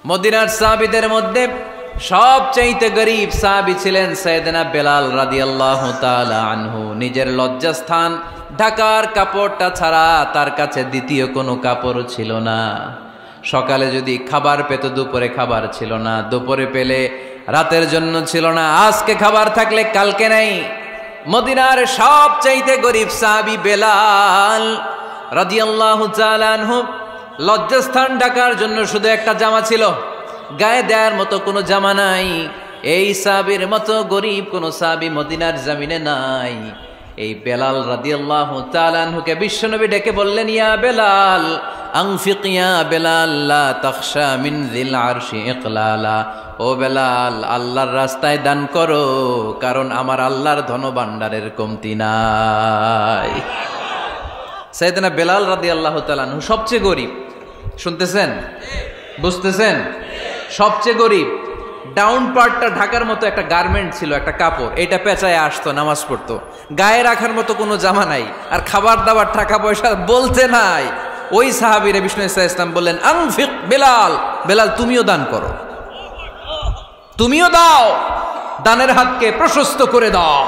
মদিনার সাহাবীদের মধ্যে সবচাইতে গরীব সাহাবী ছিলেন সাইয়েদনা বেলাল রাদিয়াল্লাহু তাআলা আনহু। নিজের লজ্জাস্থান ঢাকার কাপড়টা ছাড়া তার কাছে দ্বিতীয় কোনো কাপড় ছিল না। সকালে যদি খাবার পেত, দুপুরে খাবার ছিল না, দুপুরে পেলে রাতের জন্য ছিল না, আজকে খাবার থাকলে কালকে নাই। মদিনার সবচাইতে গরীব সাহাবী বেলাল রাদিয়াল্লাহু তাআলা আনহু, লজ্জাস্থান ঢাকার জন্য শুধু একটা জামা ছিল, গায়ে দেওয়ার মতো কোনো জামা নাই। এই সাহাবীর মতো গরীব কোন সাহাবী মদিনার জমিনে নাই। এই বেলাল রাদিয়াল্লাহু তাআলা আনহুকে বিশ্বনবী ডেকে বললেন, ইয়া বেলাল আনফিক ইয়া বেলাল লা তাখশা মিন যিল আরশি ইকলালা। ও বেলাল, আল্লাহর রাস্তায় দান করো, কারণ আমার আল্লাহর ধনভাণ্ডারের কমতি নাই। সাইয়েদনা বেলাল রাদিয়াল্লাহু তাআলা আনহু সবচেয়ে গরীব। শুনতেছেন? বুঝতেছেন? সবচেয়ে গরীব। ডাউন পার্টটা ঢাকার মতো একটা গার্মেন্ট ছিল, একটা কাপড়, এটা পেঁচায় আসতো, নামাজ পড়তো। গায়ে রাখার মতো কোনো জামা নাই, আর খাবার দাবার টাকা পয়সা বলতে নাই। ওই সাহাবীরে বিষ্ণু ইসলাম বললেন, আনফিক বেলাল, বেলাল তুমিও দান করো, তুমিও দাও, দানের হাতকে প্রশস্ত করে দাও।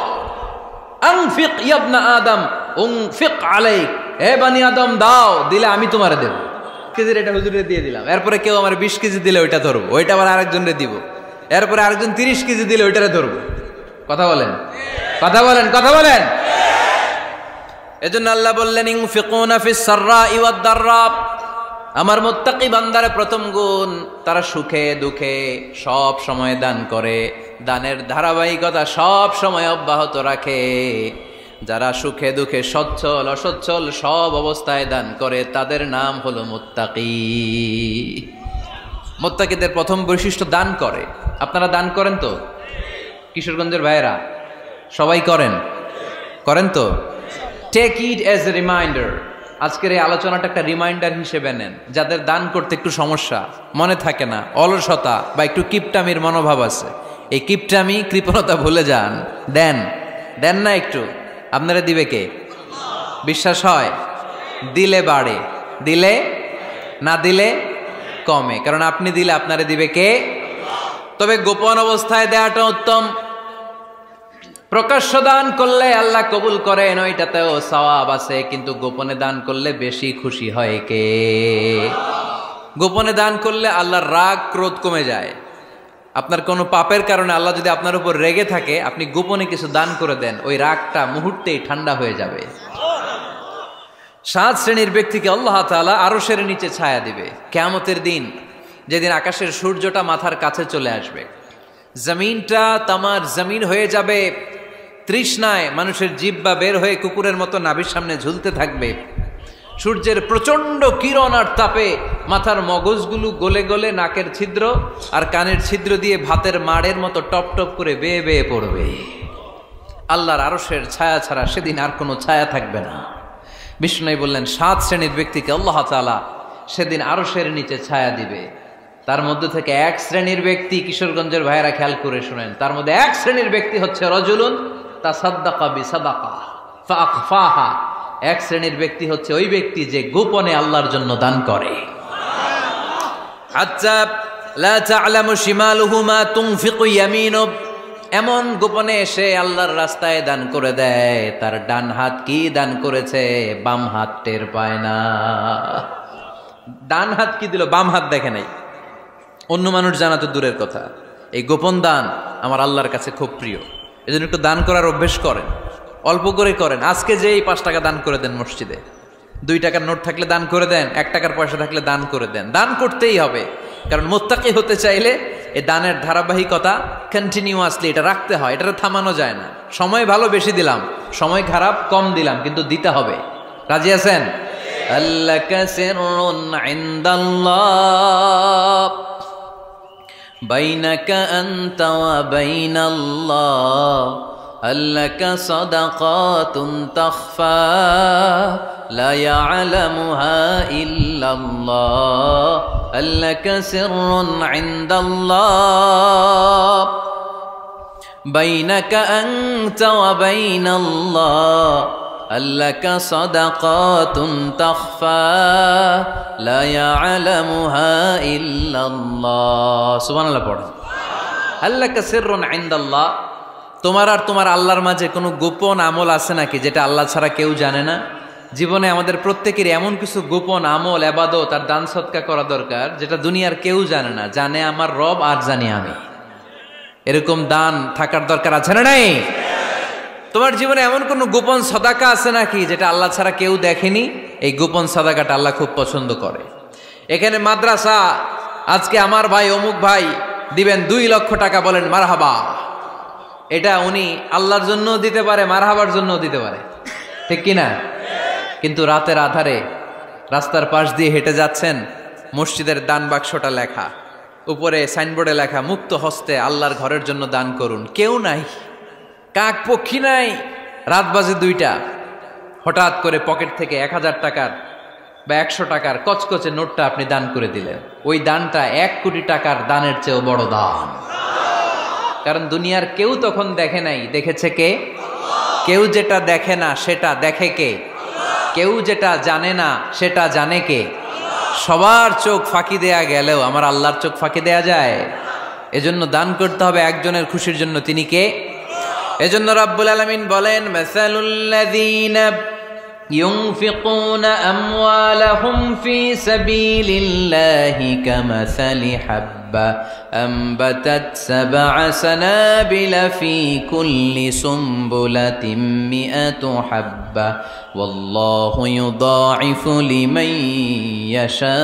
আনফিক ইবনা আদম উনফিক আলাইক, হে বানি আদম দাও, দিলে আমি তোমারে দেব। কেজির এটা হুজুরে দিয়ে দিলাম, এরপরে কেউ আমার 20 কেজি দিলে ওইটা ধরবো, ওইটা আবার আরেকজনরে দিব, এরপরে আরেকজন 30 কেজি দিলে ওইটারে ধরবো। কথা বলেন, কথা বলেন, কথা বলেন। এজন্য আল্লাহ বললেন, ইনফিকুনা ফিস সাররাই ওয়াদ দাররা। আমার মুত্তাকি বান্দার প্রথম গুণ, তারা সুখে দুঃখে সব সময় দান করে, দানের ধারাবাহিকতা সব সময় অব্যাহত রাখে। যারা সুখে দুঃখে সচ্ছল অসচ্ছল সব অবস্থায় দান করে, তাদের নাম হলো মুত্তাকি। মুত্তাকিদের প্রথম বৈশিষ্ট্য দান করে। আপনারা দান করেন তো? কিশোরগঞ্জের ভাইয়েরা সবাই করেন? করেন তো? Take it as a reminder. আজকের এই আলোচনাটা একটা রিমাইন্ডার হিসেবে নেন। যাদের দান করতে একটু সমস্যা, মনে থাকে না, অলসতা বা একটু কিপটামির মনোভাব আছে, এই কিপটামি কৃপণতা ভুলে যান, দেন। দেন না একটু, আপনারা দিবে কে? বিশ্বাস হয়? দিলে বাড়ে, দিলে না দিলে কমে, কারণ আপনি দিলে আপনারে দিবে কে? তবে গোপন অবস্থায় দেওয়াটা উত্তম। প্রকাশ্য দান করলে আল্লাহ কবুল করেন, ওইটাতেও সওয়াব আছে, কিন্তু গোপনে দান করলে বেশি খুশি হয় কে? গোপনে দান করলে আল্লাহর রাগ ক্রোধ কমে যায়। আপনার কোনো পাপের কারণে আল্লাহ যদি আপনার উপর রেগে থাকে, আপনি গোপনে কিছু দান করে দেন, ওই রাগটা মুহূর্তেই ঠান্ডা হয়ে যাবে। 7 শ্রেণীর ব্যক্তিকে আল্লাহ তাআলা আরশের নিচে ছায়া দিবে কিয়ামতের দিন, যেদিন আকাশের সূর্যটা মাথার কাছে চলে আসবে, জমিনটা তামার জমিন হয়ে যাবে, তৃষ্ণায় মানুষের জিহ্বা বের হয়ে কুকুরের মতো নাভির সামনে ঝুলতে থাকবে। সূর্যের প্রচন্ড কিরণ আর তাপে মাথার মগজগুলো গলে গলে নাকের ছিদ্র আর কানের ছিদ্র দিয়ে ভাতের মাড়ের মতো টপ টপ করে বেয়ে বেয়ে পড়বে। আল্লাহর আরশের ছায়া ছাড়া সেদিন আর কোনো ছায়া থাকবে না। বিষ্ণু বললেন, 7 শ্রেণীর ব্যক্তিকে আল্লাহ তাআলা সেদিন আরশের নিচে ছায়া দিবে। তার মধ্যে থেকে 1 শ্রেণীর ব্যক্তি, কিশোরগঞ্জের ভাইয়েরা খেয়াল করে শুনেন, তার মধ্যে 1 শ্রেণীর ব্যক্তি হচ্ছে রজুলুন তাসাদ্দাকা বিসাদাকা ফাআখফাহা। 1 শ্রেণীর ব্যক্তি হচ্ছে ওই ব্যক্তি যে গোপনে আল্লাহর জন্য দান করে। হাত্তা লা তা'লামু শিমালুহু মা তুনফিকু ইয়ামিনু, এমন গোপনে এসে আল্লাহর রাস্তায় দান করে দেয়, তার ডান হাত কি দান করেছে বাম হাত টের পায় না। ডান হাত কি দিল, বাম হাত দেখে নাই। অন্য মানুষ জানা তো দূরের কথা, এই গোপন দান আমার আল্লাহর কাছে খুব প্রিয়। এজন্য একটু দান করার অভ্যেস করেন, অল্প করে করেন। আজকে যে এই 5 টাকা দান করে দেন মসজিদে, 2 টাকার নোট থাকলে দান করে দেন, 1 টাকার পয়সা থাকলে দান করে দেন। দান করতেই হবে, কারণ মুত্তাকি হতে চাইলে এই দানের ধারাবাহিকতা কন্টিনিউয়াসলি এটা রাখতে হয়, এটা থামানো যায় না। সময় ভালো বেশি দিলাম, সময় খারাপ কম দিলাম, কিন্তু দিতে হবে। রাজি আছেন? আল্লাকা সিররুন ইনদাল্লাহ বাইনাকা আনতা ওয়া বাইনাল্লাহ, আল্লাকা সাদাকাতুন তাখফা লা ইয়ালামুহা ইল্লাল্লাহ, আল্লাকা সিররুন ইনদাল্লাহ বাইনাকা আনতা ওয়া বাইনাল্লাহ, আল্লাকা সাদাকাতুন তাখফা লা ইয়ালামুহা ইল্লাল্লাহ। সুবহানাল্লাহ পড়েন। আল্লাকা সিররুন ইনদাল্লাহ, তোমার আর তোমার আল্লাহর মাঝে কোনো গোপন আমল আছে নাকি যেটা আল্লাহ ছাড়া কেউ জানে না? জীবনে আমাদের প্রত্যেকের এমন কিছু গোপন আমল, ইবাদত আর দান সদকা করা দরকার যেটা দুনিয়ার কেউ জানে না, জানে আমার রব আর জানি আমি। এরকম দান থাকার দরকার আছে না নাই? তোমার জীবনে এমন কোন গোপন সাদাকা আছে নাকি যেটা আল্লাহ ছাড়া কেউ দেখেনি? এই গোপন সাদাকাটা আল্লাহ খুব পছন্দ করে। এখানে মাদ্রাসা, আজকে আমার ভাই অমুক ভাই দিবেন 2 লক্ষ টাকা, বলেন মারহাবা। এটা উনি আল্লাহর জন্য দিতে পারে, মারহাবার জন্য দিতে পারে, ঠিক কিনা? কিন্তু রাতের আধারে রাস্তার পাশ দিয়ে হেঁটে যাচ্ছেন, মসজিদের দান বাক্সটা লেখা, উপরে সাইনবোর্ডে লেখা মুক্ত হস্তে আল্লাহর ঘরের জন্য দান করুন। কেউ নাই, কাক পক্ষী নাই, রাত বাজে 2টা, হঠাৎ করে পকেট থেকে 1000 টাকার বা 100 টাকার কচকচে নোটটা আপনি দান করে দিলেন। ওই দানটা 1 কোটি টাকার দানের চেয়েও বড় দান। কারণ দুনিয়ার কেউ তখন দেখে নাই, দেখেছে কে? কেউ যেটা দেখে না সেটা দেখে কে? কেউ যেটা জানে না সেটা জানে কে? সবার চোখ ফাঁকি দেয়া গেলেও আমার আল্লাহর চোখ ফাঁকি দেয়া যায়? এজন্য দান করতে হবে একজনের খুশির জন্য, তিনি কে? এজন্য রাব্বুল আলামিন বলেন, মাসালুল্লাযীনা ইউনফিকুনা আমওয়ালাহুম ফি সাবিলিল্লাহি কামাসালি হাব্বা আনবাতাত 7 সানাবিলা ফি কুল্লি সুমবুলাতিন মিআতু হাব্বা ওয়াল্লাহু ইউদাঈফু লিমান ইয়াশা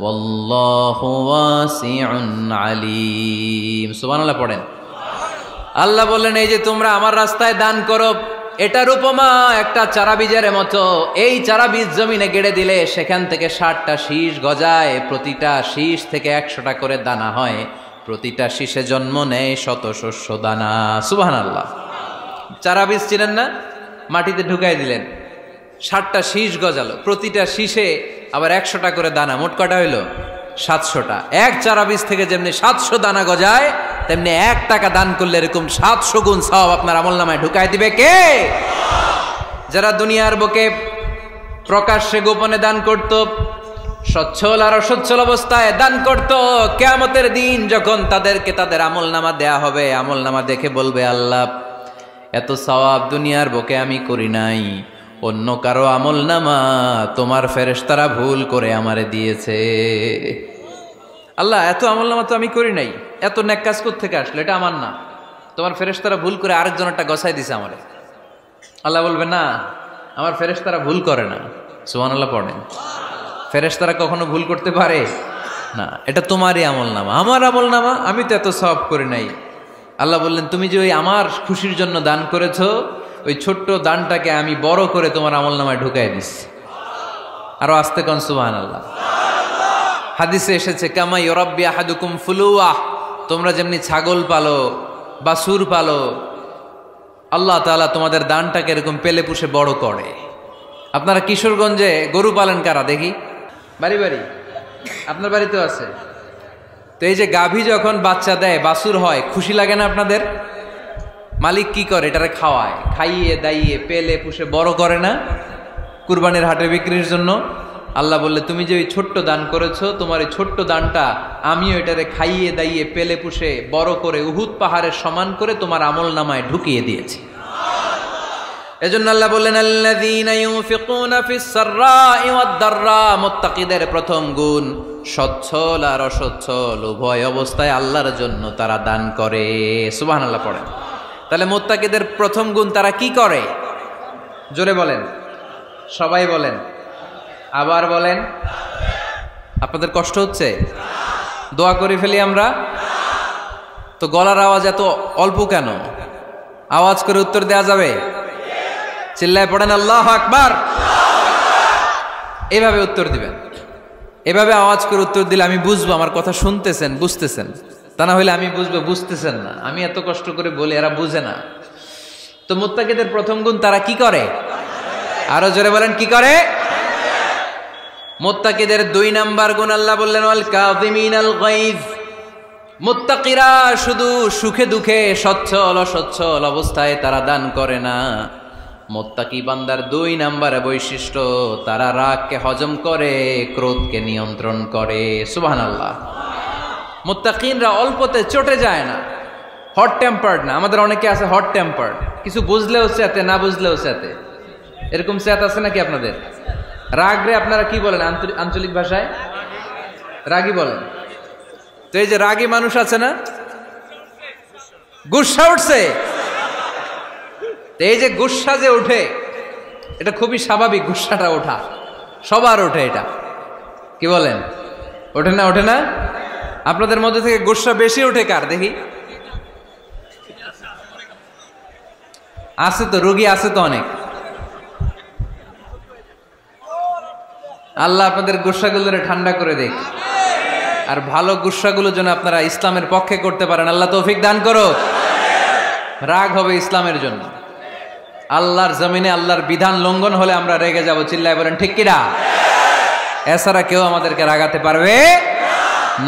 ওয়াল্লাহু ওয়াসিউন আলীম। সুবহানাল্লাহ পড়েন। আল্লাহ বললেন, এই যে তোমরা আমার রাস্তায় দান করো, এটার উপমা একটা চারা বীজের মতো। এই চারা বীজ জমিনে গেড়ে দিলে সেখান থেকে 60টা শীষ গজায়, প্রতিটা শীষ থেকে 100টা করে দানা হয়, প্রতিটা শীষে জন্ম নেয় শত শস্য দানা। সুবহানাল্লাহ। চারা বীজ ছিলেন না, মাটিতে ঢুকাই দিলেন, 60টা শীষ গজালো, প্রতিটা শীষে আবার 100টা করে দানা, মোট কটা হইল? 700টা। এক চারা বীজ থেকে যেমনি 700 দানা গজায়, তেমনি 1 টাকা দান করলে এরকম 700 গুণ সওয়াব আপনার আমলনামায় ঢুকাই দিবে কে? যারা দুনিয়ার বুকে প্রকাশ্যে গোপনে দান করত, সচ্ছল আর অসচ্ছল অবস্থায় দান করত, কিয়ামতের দিন যখন তাদেরকে তাদের আমলনামা দেয়া হবে, আমলনামা দেখে বলবে, আল্লাহ এত সওয়াব দুনিয়ার বুকে আমি করি নাই, অন্য কারো আমলনামা তোমার ফেরেশতারা ভুল করে আমারে দিয়েছে। আল্লাহ এত আমলনামা তো আমি করি নাই, এত নেক কাজ কোত্থেকে আসলো? এটা আমার না, তোমার ফেরেশতারা ভুল করে আরেকজনেরটা গছাই দিছে আমারে। আল্লাহ বলবে, না, আমার ফেরেশতারা ভুল করে না। সুবহানাল্লাহ পড়েন। ফেরেশতারা কখনো ভুল করতে পারে না, এটা তোমারই আমলনামা, আমার আমলনামা, আমি তো এত সওয়াব করি নাই। আল্লাহ বললেন, তুমি যে ওই আমার খুশির জন্য দান করেছো, ওই ছোট্ট দানটাকে আমি বড় করে তোমার আমলনামায় ঢুকাই দিচ্ছি। আরো আস্তে কোন সুবহানাল্লাহ। হাদিসে এসেছে, কামা ইউরাব্বি আহাদুকুম ফুলুয়া, তোমরা যেমনি ছাগল পালো, বাছুর পালো, আল্লাহ তাআলা তোমাদের দানটাকে এরকম পেলে পুষে বড় করে। আপনারা কিশোরগঞ্জে গরু পালেন কারা দেখি? বাড়ি বাড়ি, আপনার বাড়িতেও আছে। তো এই যে গাভী যখন বাচ্চা দেয়, বাছুর হয়, খুশি লাগে না আপনাদের? মালিক কি করে? এটারে খাওয়ায়, খাইয়ে দাইয়ে পেলে পুষে বড় করে না? কুরবানির হাটে বিক্রির জন্য। আল্লাহ বললে, তুমি যে ওই ছোট্ট দান করেছো, তোমার এই ছোট্ট দানটা আমিও এটারে খাইয়ে দাইয়ে পেলে পুষে বড় করে উহুদ পাহাড়ের সমান করে তোমার আমলনামায় ঢুকিয়ে দিয়েছি। এজন্য আল্লাহ বললেন, আল্লাযীনা ইউনফিকুনা ফিস সাররাই ওয়াদ দাররা, মুত্তাকিদের প্রথম গুণ সচ্ছল আর অসচ্ছল উভয় অবস্থায় আল্লাহর জন্য তারা দান করে। সুবহানাল্লাহ পড়েন। তাহলে মুত্তাকিদের প্রথম গুণ, তারা কি করে? জোরে বলেন, সবাই বলেন, আবার বলেন। আপনাদের কষ্ট হচ্ছে? দোয়া করে ফেলি আমরা তো। গলার আওয়াজ এত অল্প কেন? আওয়াজ করে উত্তর দেয়া যাবে? চিল্লায় পড়েন আল্লাহু আকবার। এভাবে উত্তর দিবেন, এভাবে আওয়াজ করে উত্তর দিলে আমি বুঝবো আমার কথা শুনতেছেন, বুঝতেছেন। তা না হলে আমি বুঝবো বুঝতেছেন না, আমি এত কষ্ট করে বলি, এরা বুঝে না। তো মুত্তাকিদের প্রথম গুণ, তারা কি করে? আরো জোরে বলেন, কি করে? মুত্তাকিদের 2 নাম্বার গুণ আল্লাহ বললেন, ওয়াল কাযিমিনাল গায়জ। মুত্তাকিরা শুধু সুখে দুঃখে, সচ্ছল অসচ্ছল অবস্থায় তারা দান করে না, মুত্তাকি বান্দার 2 নম্বরে বৈশিষ্ট্য, তারা রাগকে হজম করে, ক্রোধকে নিয়ন্ত্রণ করে। সুবহানাল্লাহ। মুত্তাকিনরা অল্পতে চটে যায় না, হট টেম্পার্ড না। আমাদের অনেকে আছে হট টেম্পার্ড, কিছু বুঝলেও চেতে, না বুঝলেও চেতে। এরকম চেত আছে নাকি আপনাদের? রাগরে আপনারা কি বলেন আঞ্চলিক ভাষায়? রাগী বলেন। তো এই যে রাগী মানুষ আছে না, গুসা উঠছে, এই যে গুসা যে ওঠে, এটা খুবই স্বাভাবিক। গুসাটা ওঠা সবার ওঠে, এটা কি বলেন? ওঠে না? ওঠে না? আপনাদের মধ্যে থেকে গুসা বেশি ওঠে কার দেখি? আছে তো, রোগী আছে তো অনেক। আল্লাহ আপনাদের গুসাগুলোরে ঠান্ডা করে দেখ, আর ভালো গুসাগুলো যেন আপনারা ইসলামের পক্ষে করতে পারেন। আল্লাহ তৌফিক দান করো। রাগ হবে ইসলামের জন্য। আল্লাহর জমিনে আল্লাহর বিধান লঙ্ঘন হলে আমরা রেগে যাব, চিল্লায় বলেন ঠিক কিনা? এছাড়া কেউ আমাদেরকে রাগাতে পারবে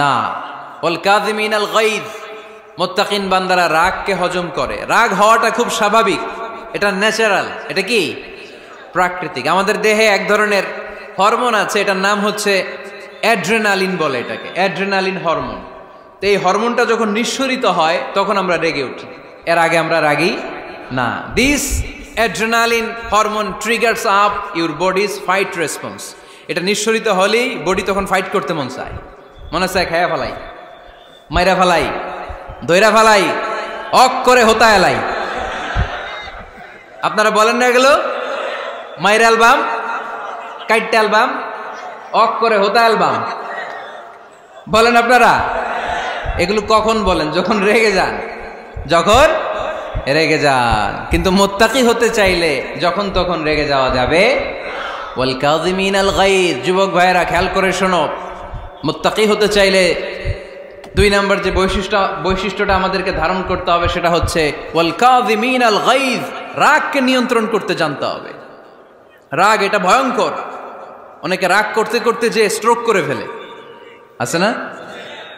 না। ওয়াল কাযিমিনাল গায়জ, মুত্তাকিন বান্দারা রাগকে হজম করে। রাগ হওয়াটা খুব স্বাভাবিক, এটা ন্যাচারাল, এটা কি প্রাকৃতিক। আমাদের দেহে এক ধরনের হরমোন আছে, এটার নাম হচ্ছে অ্যাড্রেনালিন বলে এটাকে, অ্যাড্রেনালিন হরমোন। তো এই হরমোনটা যখন নিঃসরিত হয় তখন আমরা রেগে উঠি, এর আগে আমরা রাগি না। This adrenaline hormone triggers up your bodies fight response. এটা নিঃসরিত হলেই বডি তখন ফাইট করতে মন চায়, মনে চায় খায়া ফেলাই, মাইরা ফেলাই, দইরা ফেলাই, অক করে হোতা এলাই। আপনারা বলেন না এগুলো? মাইরা অ্যালবাম, কাইটটা অ্যালবাম, অক করে হোতা অ্যালবাম বলেন আপনারা? এগুলো কখন বলেন? যখন রেগে যান, যখন রেগে যান। কিন্তু মুত্তাকি হতে চাইলে যখন তখন রেগে যাওয়া যাবে। ওয়াল কাযিমিনাল গায়জ, যুবক ভাইয়েরা খেয়াল করে শোনো, মুত্তাকি হতে চাইলে 2 নম্বর যে বৈশিষ্ট্যটা আমাদেরকে ধারণ করতে হবে সেটা হচ্ছে ওয়াল কাযিমিনাল গায়জ, রাগকে নিয়ন্ত্রণ করতে জানতে হবে। রাগ এটা ভয়ঙ্কর। অনেকে রাগ করতে করতে যে স্ট্রোক করে ফেলে, আছে না?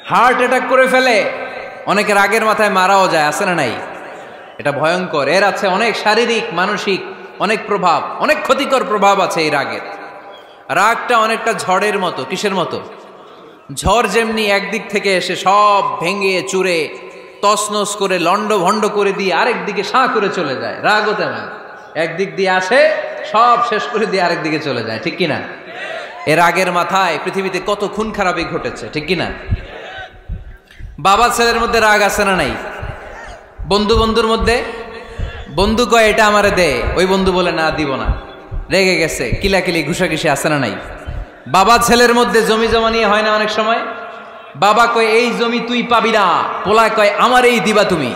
হার্ট অ্যাটাক করে ফেলে। অনেকে রাগের মাথায় মারাও যায়, আছে না নাই? এটা ভয়ঙ্কর। এর আছে অনেক শারীরিক, মানসিক অনেক প্রভাব, অনেক ক্ষতিকর প্রভাব আছে এই রাগের। রাগটা অনেকটা ঝড়ের মতো। কিসের মতো? ঝড় যেমনি একদিক থেকে এসে সব ভেঙে চুরে তছনছ করে লন্ড ভন্ড করে দিয়ে আরেক দিকে সাঁ করে চলে যায়, রাগও তেমন একদিক দিয়ে আসে, সব শেষ করে দিয়ে আরেক দিকে চলে যায়, ঠিক কিনা? এর রাগের মাথায় পৃথিবীতে কত খুন খারাপি ঘটেছে, ঠিক কিনা? বাবা ছেলের মধ্যে রাগ আছে না নাই? বন্ধু বন্ধুর মধ্যে, বন্ধু কয় এটা আমারে দে, ওই বন্ধু বলে না দিব না, রেগে গেছে, কিলাকিলি ঘুষাঘুষি আছে না নাই? বাবা ছেলের মধ্যে জমি জমা নিয়ে হয় না অনেক সময়? বাবা কয় এই জমি তুই পাবি না, পোলায় কয় আমার এই দিবা তুমি।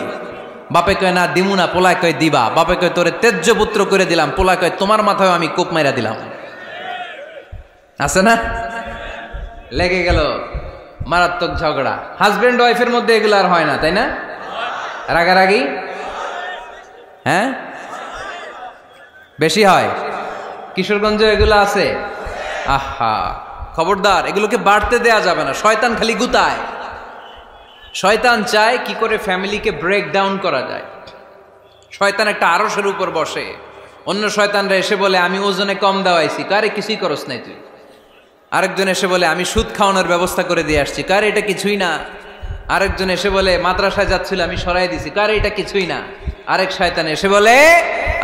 বাপে কয় না দিমু না, পোলায় কয় দিবা। বাপে কয় তোরে তেজ্য পুত্র করে দিলাম, পোলায় কয় তোমার মাথায় আমি কোপ মাইরা দিলাম। আছে না? লেগে গেল, মারাত্মক ঝগড়া। হাজবেন্ড ওয়াইফের মধ্যে এগুলো আর হয় না, তাই না? রাগারাগি হ্যাঁ বেশি হয়। কিশোরগঞ্জে এগুলো আছে। আহা, খবরদার, এগুলোকে বাড়তে দেয়া যাবে না। শয়তান খালি গুতায়। শয়তান চায় কি করে ফ্যামিলিকে ব্রেক ডাউন করা যায়। শয়তান একটা আরশের উপর বসে, অন্য শয়তানরা এসে বলে আমি ওজনে কম দেওয়াইছি, কারে কিছুই করস নাই তুই। আরেকজন এসে বলে আমি সুদ খাওয়ানোর ব্যবস্থা করে দিয়ে আসছি, কারে এটা কিছুই না। আরেকজন এসে বলে মাদ্রাসায় যাচ্ছিল আমি সরাই দিছি, কারে এটা কিছুই না। আরেক শয়তান এসে বলে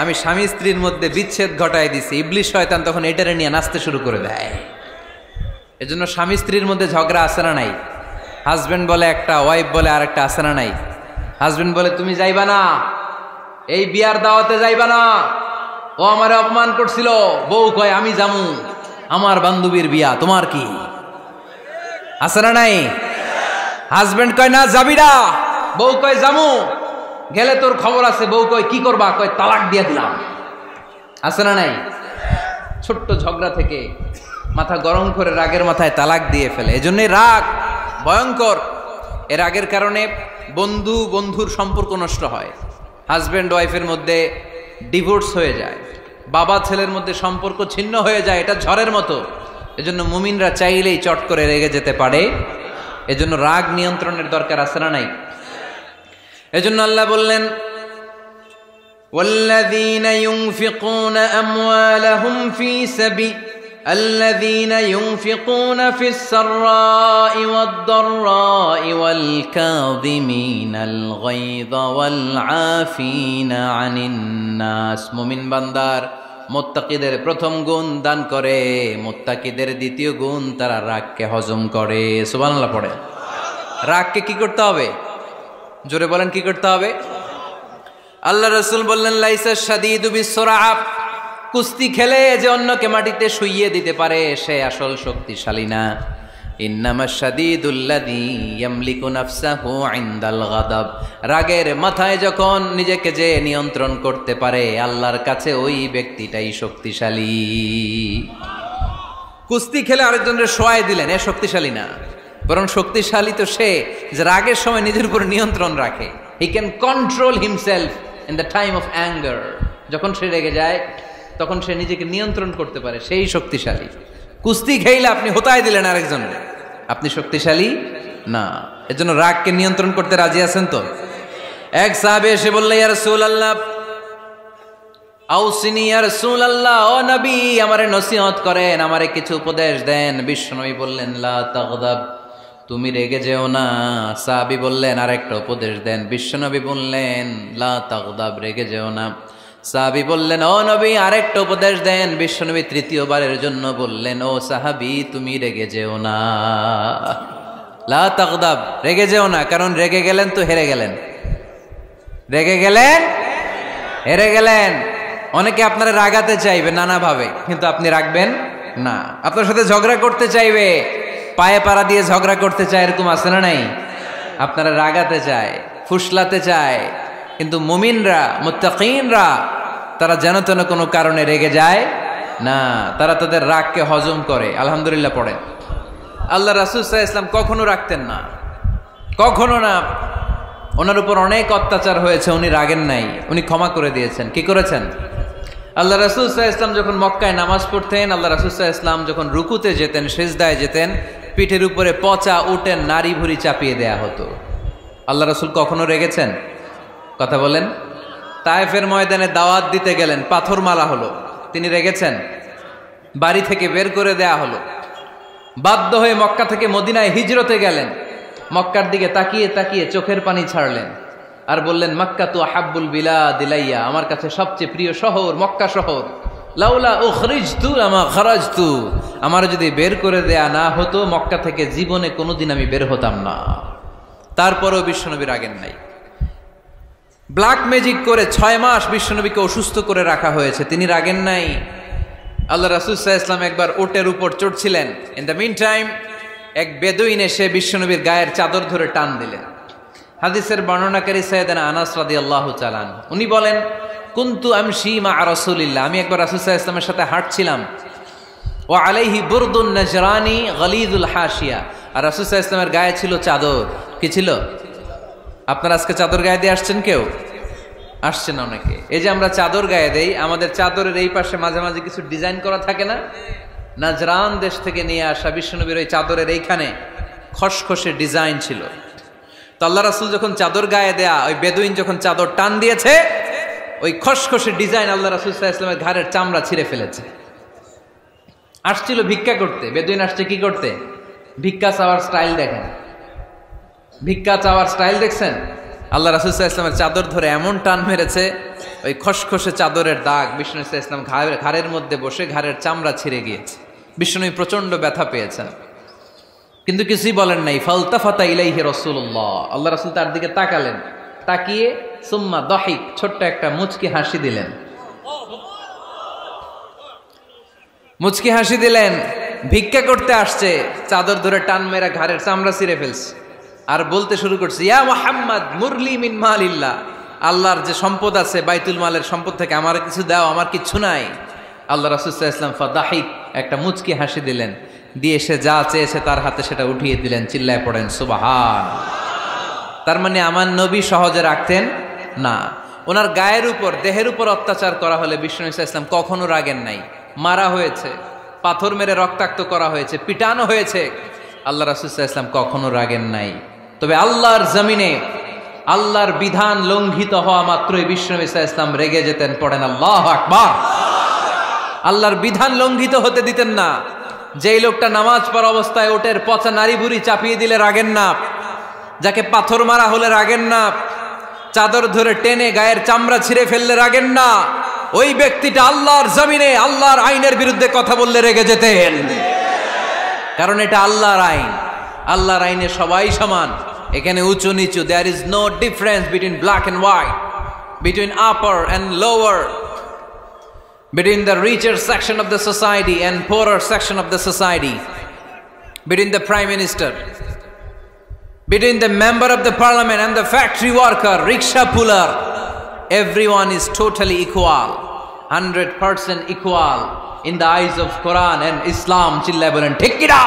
আমি স্বামী স্ত্রীর মধ্যে বিচ্ছেদ ঘটাই দিছি। ইবলিশ শয়তান তখন এটারে নিয়ে নাচতে শুরু করে দেয়। এজন্য স্বামী স্ত্রীর মধ্যে ঝগড়া আছে না নাই? হাজবেন্ড বলে একটা, ওয়াইফ বলে আরেকটা, আছে না নাই? হাজবেন্ড বলে তুমি যাইবা না, এই বিয়ার দাওয়াতে যাইবা না, ও আমারে অপমান করছিল। বউ কয় আমি যামু, আমার বান্ধবীর বিয়া, তোমার কি? আছে না নাই? হাজবেন্ড কয় না যাবি না, বউ কয় যামু, গেলে তোর খবর আছে। বউ কয় কি করবা? কয় তালাক দিয়ে দিলাম। আছে না নাই? ছোট্ট ঝগড়া থেকে মাথা গরম করে রাগের মাথায় তালাক দিয়ে ফেলে। এজন্যই রাগ ভয়ঙ্কর। এর রাগের কারণে বন্ধু বন্ধুর সম্পর্ক নষ্ট হয়, হাজব্যান্ড ওয়াইফের মধ্যে ডিভোর্স হয়ে যায়, বাবা ছেলের মধ্যে সম্পর্ক ছিন্ন হয়ে যায়। এটা ঝড়ের মতো। এজন্য মুমিনরা চাইলেই চট করে রেগে যেতে পারে। এজন্য রাগ নিয়ন্ত্রণের দরকার আছে না নাই? এজন্য আল্লাহ বললেন والذين ينفقون أموالهم في سبيل الذين ينفقون في السراء والضراء والكاظمين الغيظ والعافين عن الناس মুমিন বান্দার মুত্তাকিদের প্রথম গুণ দান করে, মুত্তাকিদের দ্বিতীয় গুণ তারা রাগকে হজম করে। সুবহানাল্লাহ পড়ে। রাগকে কি করতে হবে? জোরে বলেন, কি করতে হবে? আল্লাহ রাসূল বললেন, লাইসা শাদীদু বিসসুরআ, কুস্তি খেলে যে অন্যকে মাটিতে শুইয়ে দিতে পারে সে আসল শক্তিশালী না। ইন্নামাশ শাদীদুল্লাযী ইয়ামলিকু নাফসাহু ইনদাল গাদাব, রাগের মাথায় যখন নিজেকে যে নিয়ন্ত্রণ করতে পারে আল্লাহর কাছে ওই ব্যক্তিটাই শক্তিশালী। কুস্তি খেলে আরেকজনের শোয়াই দিলেন, এ শক্তিশালী না, বরং শক্তিশালী তো সে যে রাগের সময় নিজের উপর নিয়ন্ত্রণ রাখে। He can control himself in the time of anger, যখন সে রেগে যায় তখন সে নিজেকে নিয়ন্ত্রণ করতে পারে, সেই শক্তিশালী। কুস্তি খেইলে আপনি হোতায় দিলেন আরেকজনকে, আপনি শক্তিশালী না। এজন্য রাগকে নিয়ন্ত্রণ করতে রাজি আছেন তো? এক সাহাবী এসে বললেন, ইয়া রাসূলুল্লাহ আউসিনি, ইয়া রাসূলুল্লাহ, ও নবী আমারে নসিহত করেন, আমারে কিছু উপদেশ দেন। বিশ্বনবী বললেন, লা তাগদাব, তুমি রেগে যেও না। সাহাবী বললেন, আরেকটা উপদেশ দেন। বিশ্বনবী বললেন, লা তাগদাব, রেগে যেও না। সাহাবী বললেন, ও নবী আরেকটা উপদেশ দেন। বিশ্বনবী তৃতীয়বারের জন্য বললেন, ও সাহাবী তুমি রেগে যেও না, লা তাগদাব, রেগে যেও না। কারণ রেগে গেলেন তো হেরে গেলেন, রেগে গেলেন হেরে গেলেন। অনেকে আপনারা রাগাতে চাইবে নানাভাবে, কিন্তু আপনি রাখবেন না। আপনার সাথে ঝগড়া করতে চাইবে, পায়ে পাড়া দিয়ে ঝগড়া করতে চায়, এরকম আছে না নাই? আপনারা রাগাতে চায়, ফুসলাতে চায়, কিন্তু মুমিনরা, মুত্তাকিনরা তারা যেন তেন কোনো কারণে রেগে যায় না, তারা তাদের রাগকে হজম করে। আলহামদুলিল্লাহ পড়েন। আল্লাহ রাসূল সাল্লাল্লাহু আলাইহি ওয়াসাল্লাম কখনো রাগতেন না, কখনো না। ওনার উপর অনেক অত্যাচার হয়েছে, উনি রাগেন নাই, উনি ক্ষমা করে দিয়েছেন। কি করেছেন? আল্লাহ রাসূল সাল্লাল্লাহু আলাইহি ওয়াসাল্লাম যখন মক্কায় নামাজ পড়তেন, আল্লাহ রাসূল সাল্লাল্লাহু আলাইহি ওয়াসাল্লাম যখন রুকুতে যেতেন, সিজদায় যেতেন, পিঠের উপরে পচা উটের নাড়ি ভুঁড়ি চাপিয়ে দেয়া হতো। আল্লাহ রাসূল কখনো রেগেছেন? কথা বলেন। তায়েফের ময়দানে দাওয়াত দিতে গেলেন, পাথর মারা হলো, তিনি রেগেছেন? বাড়ি থেকে বের করে দেয়া হলো, বাধ্য হয়ে মক্কা থেকে মদিনায় হিজরতে গেলেন। মক্কার দিকে তাকিয়ে তাকিয়ে চোখের পানি ছাড়লেন আর বললেন, মক্কা তু আহাব্বুল বিলাদ ইলাইয়া, আমার কাছে সবচেয়ে প্রিয় শহর মক্কা শহর। লাউলা উখরিজতু লামা খারাজতু, আমার যদি বের করে দেয়া না হতো মক্কা থেকে জীবনে কোনোদিন আমি বের হতাম না। তারপরেও বিশ্বনবী রাগেন নাই। ব্ল্যাক ম্যাজিক করে 6 মাস বিশ্বনবীকে অসুস্থ করে রাখা হয়েছে, তিনি রাগেন নাই। আল্লাহ রাসূল সাল্লাল্লাহু আলাইহি ওয়াসাল্লাম একবার উটের উপর চড়ছিলেন। ইন দ্য মিন টাইম এক বেদুইন এসে বিশ্বনবীর গায়ের চাদর ধরে টান দিলেন। হাদিসের বর্ণনাকারী সাইয়েদানা আনাস রাদিয়াল্লাহু তাআলা আনহু, উনি বলেন, কুনতু আমশি মা রাসূলিল্লাহ, আমি একবার রাসূল সাল্লাল্লাহু আলাইহি ওয়াসাল্লামের সাথে হাঁটছিলাম। ওয়া আলাইহি বুরদুন নাজরানি গলিযুল হাশিয়া, আর রাসূল সাল্লাল্লাহু আলাইহি ওয়াসাল্লামের গায়ে ছিল চাদর। কি ছিল? আপনারা আজকে চাদর গায়ে দিয়ে আসছেন? কেউ আসছেন? অনেকে। এই যে আমরা চাদর গায়ে দেই, আমাদের চাদরের এই পাশে মাঝে মাঝে কিছু ডিজাইন করা থাকে না? নাজরান দেশ থেকে নিয়ে আসা বিশ্বনবীর ওই চাদরের এইখানে খসখসে ডিজাইন ছিল। তো আল্লাহ রাসূল যখন চাদর গায়ে দেয়া, ওই বেদুইন যখন চাদর টান দিয়েছে, ওই খসখসে ডিজাইন আল্লাহ রাসূল সাল্লাল্লাহু আলাইহি ওয়াসাল্লামের ঘাড়ের চামড়া ছিঁড়ে ফেলেছে। আসছিল ভিক্ষা করতে, বেদুইন আসছে কি করতে? ভিক্ষা চাওয়ার স্টাইল দেখেন, ভিক্ষা চাওয়ার স্টাইল দেখছেন? আল্লাহ রাসূল সাল্লাল্লাহু আলাইহি ওয়াসাল্লামের চাদর ধরে এমন টান মেরেছে, ওই খসখসে চাদরের দাগ বিষ্ণু সাল্লাল্লাহু আলাইহি ওয়াসাল্লাম ঘাড়ের মধ্যে বসে ঘাড়ের চামড়া ছিঁড়ে গিয়েছে। বিষ্ণু প্রচন্ড ব্যথা পেয়েছেন, কিন্তু কিছুই বলেন নাই। ফালতাফাতা ইলাইহি রাসূলুল্লাহ, আল্লাহ রাসূল তার দিকে তাকালেন, তাকিয়ে সুম্মা দাহিক, ছোট্ট একটা মুচকি হাসি দিলেন। মুচকি হাসি দিলেন। ভিক্ষা করতে আসছে, চাদর ধরে টান মেরা ঘাড়ের চামড়া ছিঁড়ে ফেলছে, আর বলতে শুরু করছে, ইয়া মুহাম্মদ মুরলি মিন মালিল্লাহ, আল্লাহর যে সম্পদ আছে বাইতুল মালের সম্পদ থেকে আমার কিছু দাও, আমার কিচ্ছু নাই। আল্লাহ রাসূল সাল্লাল্লাহু আলাইহি ওয়াসাল্লাম ফাদাহিক, একটা মুচকি হাসি দিলেন, দিয়ে সে যা চেয়েছে তার হাতে সেটা উঠিয়ে দিলেন। চিল্লায় পড়েন সুবহান। তার মানে আমার নবী সহজে রাখতেন না। ওনার গায়ের উপর, দেহের উপর অত্যাচার করা হলে বিষ্ণু সাল্লাল্লাহু আলাইহি ওয়াসাল্লাম কখনো রাগেন নাই। মারা হয়েছে, পাথর মেরে রক্তাক্ত করা হয়েছে, পিটানো হয়েছে, আল্লাহ রাসূল সাল্লাল্লাহু আলাইহি ওয়াসাল্লাম কখনো রাগেন নাই। তবে আল্লাহর জমিনে আল্লাহর বিধান লঙ্ঘিত হওয়া মাত্রই বিশ্বনবী সাল্লাল্লাহু আলাইহি ওয়াসাল্লাম রেগে যেতেন। পড়েন আল্লাহু আকবার। আল্লাহর বিধান লঙ্ঘিত হতে দিতেন না। যেই লোকটা নামাজ পড়া অবস্থায় ওটের পচা নারী বুড়ি চাপিয়ে দিলে রাগেন না, যাকে পাথর মারা হলে রাগেন না, চাদর ধরে টেনে গায়ের চামড়া ছিঁড়ে ফেললে রাগেন না, ওই ব্যক্তিটা আল্লাহর জমিনে আল্লাহর আইনের বিরুদ্ধে কথা বললে রেগে যেতেন। কারণ এটা আল্লাহর আইন। আল্লাহর আইনে সবাই সমান, এখানে উঁচু নিচু, there is no difference between black and white, between upper and lower, between the richer section of the society and poorer section of the society, between the prime minister, between the member of the parliament and the factory worker, rickshaw puller, everyone is totally equal, 100% equal in the eyes of Quran and Islam. চিল্লায় বলেন ঠিক কি না?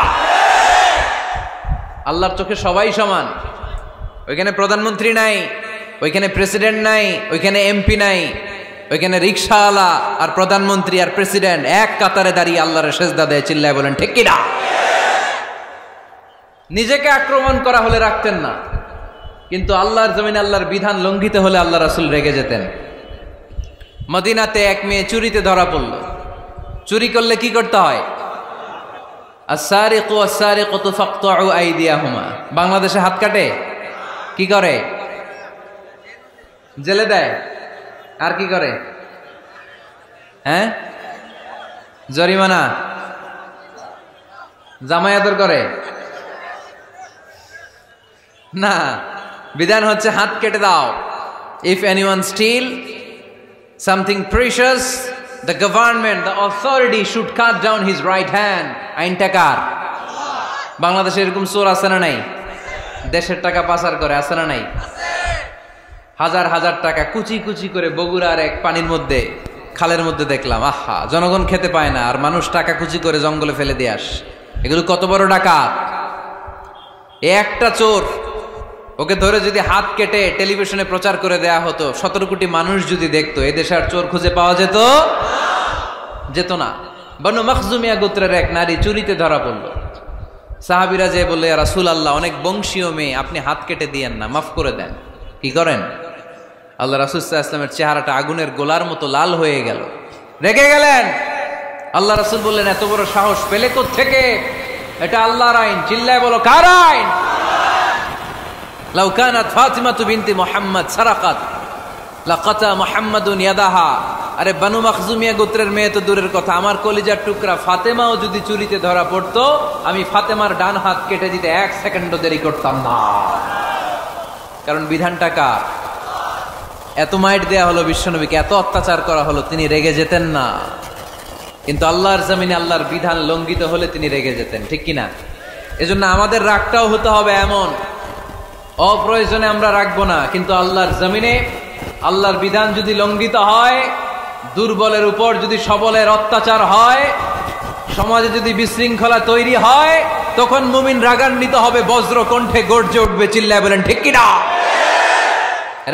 আল্লাহর চোখে সবাই সমান। ওইখানে প্রধানমন্ত্রী নাই, ওইখানে প্রেসিডেন্ট নাই, ওইখানে এমপি নাই, ওইখানে রিকশাওয়ালা আর প্রধানমন্ত্রী আর প্রেসিডেন্ট এক কাতারে দাঁড়িয়ে আল্লাহর সেজদা দেয়। চিল্লায় বলেন ঠিক কি না? নিজেকে আক্রমণ করা হলে রাখতেন না, কিন্তু আল্লাহর জমিনে আল্লাহর বিধান লঙ্ঘিত হলে আল্লাহ রাসূল রেগে যেতেন। মদিনাতে এক মেয়ে চুরিতে ধরা পড়ল। চুরি করলে কি করতে হয়? আস-সারিকু ওয়াস-সারিকাতু ফাকতাউ আইদিয়াহুমা। বাংলাদেশে হাত কাটে, কি করে? জেলে দেয়। আর কি করে? হ্যাঁ, জরিমানা, জামাই আদর করে না। বিধান হচ্ছে হাত কেটে দাও। If anyone steal something precious, the government, the authority should cut down his right hand. আইনটা কার? বাংলাদেশে এরকম চোর আছে না নাই? দেশের টাকা পাচার করে, আছে না নাই? হাজার হাজার টাকা কুচি কুচি করে বগুড়ার এক পানির মধ্যে, খালের মধ্যে দেখলাম। আহা, জনগণ খেতে পায় না আর মানুষ টাকা কুচি করে জঙ্গলে ফেলে দিয়ে আস। এগুলো কত বড় ডাকাত! একটা চোর, ওকে ধরে যদি হাত কেটে টেলিভিশনে প্রচার করে দেয়া হতো, 17 কোটি মানুষ যদি দেখতো, এদেশে আর চোর খুঁজে পাওয়া যেত না। বনু মখজুমিয়া গোত্রের এক নারী চুরিতে ধরা পড়ল। সাহাবীরা যে বললে, ইয়া রাসূলুল্লাহ, অনেক বংশীয় মেয়ে, আপনি হাত কেটে দিয়েন না, মাফ করে দেন। কি করেন? আল্লাহ রাসূল সাল্লাল্লাহু আলাইহি ওয়াসাল্লামের চেহারাটা আগুনের গোলার মতো লাল হয়ে গেল, রেগে গেলেন। আল্লাহ রাসূল বললেন, এত বড় সাহস পেলে কোত্থেকে? এটা আল্লাহর আইন। চিল্লায় বলো, কার আইন? লাউ কানাত ফাতিমাতু বিনতি মুহাম্মদ সারাকাত লাকাতা মুহাম্মাদুন ইয়াদাহা। আরে বনু মখজুমিয়া গোত্রের মেয়ে তো দূরের কথা, আমার কলিজার টুকরা ফাতেমাও যদি চুরিতে ধরা পড়তো, আমি ফাতেমার ডান হাত কেটে দিতে 1 সেকেন্ডও দেরি করতাম না। কারণ বিধানটা কার? এত মাইট দেয়া হলো বিশ্বনবীকে, এত অত্যাচার করা হলো, তিনি রেগে যেতেন না। কিন্তু আল্লাহর জমিনে আল্লাহর বিধান লঙ্ঘিত হলে তিনি রেগে যেতেন, ঠিক কিনা? এজন্য আমাদের রাগটাও হতে হবে এমন, অপ্রয়োজনে আমরা রাখবো না। কিন্তু আল্লাহর জমিনে আল্লাহর বিধান যদি লঙ্ঘিত হয়, দুর্বলের উপর যদি সবলের অত্যাচার হয়, সমাজে যদি বিশৃঙ্খলা তৈরি হয়, তখন মুমিন রাগান্বিত হবে, বজ্র কণ্ঠে গর্জে উঠবে। চিল্লায় বলেন ঠিক কিনা?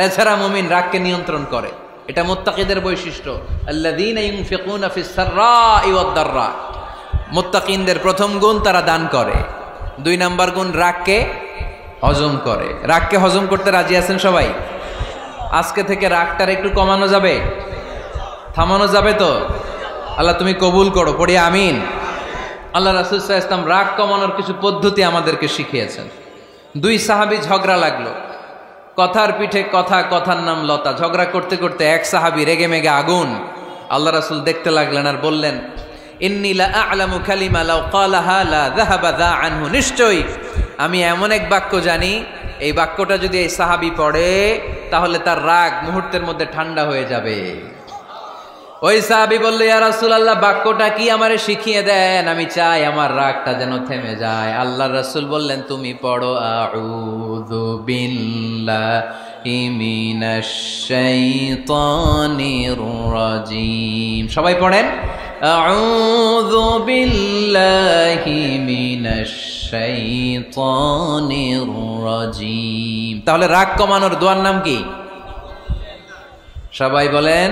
এছাড়া মুমিন রাগকে নিয়ন্ত্রণ করে, এটা মুত্তাকিদের বৈশিষ্ট্য। আল্লাযীনা ইউনফিকুনা ফিস সাররাই ওয়াদ দাররা। মুত্তাকিনদের প্রথম গুণ, তারা দান করে। 2 নাম্বার গুণ, রাগকে হজম করে। রাগকে হজম করতে রাজি আছেন সবাই? আজকে থেকে রাগটার একটু কমানো যাবে, থামানো যাবে তো? আল্লাহ তুমি কবুল করো, পড়ি আমিন। আল্লাহ রাসূল সাল্লাল্লাহু আলাইহি ওয়াসাল্লাম রাগ কমানোর কিছু পদ্ধতি আমাদেরকে শিখিয়েছেন। 2 সাহাবী ঝগড়া লাগলো, কথার পিঠে কথা, কথার নাম লতা। ঝগড়া করতে করতে এক সাহাবী রেগে মেগে আগুন। আল্লাহ রাসূল দেখতে লাগলেন আর বললেন, ইন্নী লা আ'লামু কালিমা লাউ ক্বালাহা লা যাহাবা যা আনহু। নিশ্চয়ই আমি এমন এক বাক্য জানি, এই বাক্যটা যদি এই সাহাবী পড়ে, তাহলে তার রাগ মুহূর্তের মধ্যে ঠান্ডা হয়ে যাবে। ওই সাহাবী বলল, ইয়া রাসূলুল্লাহ, বাক্যটা কি আমারে শিখিয়ে দেন, আমি চাই আমার রাগটা যেন থেমে যায়। আল্লাহর রাসূল বললেন, তুমি পড়ো আউযু বিল্লাহি মিনাশ শাইতানির রাজীম। সবাই পড়েন, আউযু বিল্লাহি মিনাশ শাইতানির রাজীম। তাহলে রাগ কমানোর দোয়ার নাম কি? সবাই বলেন,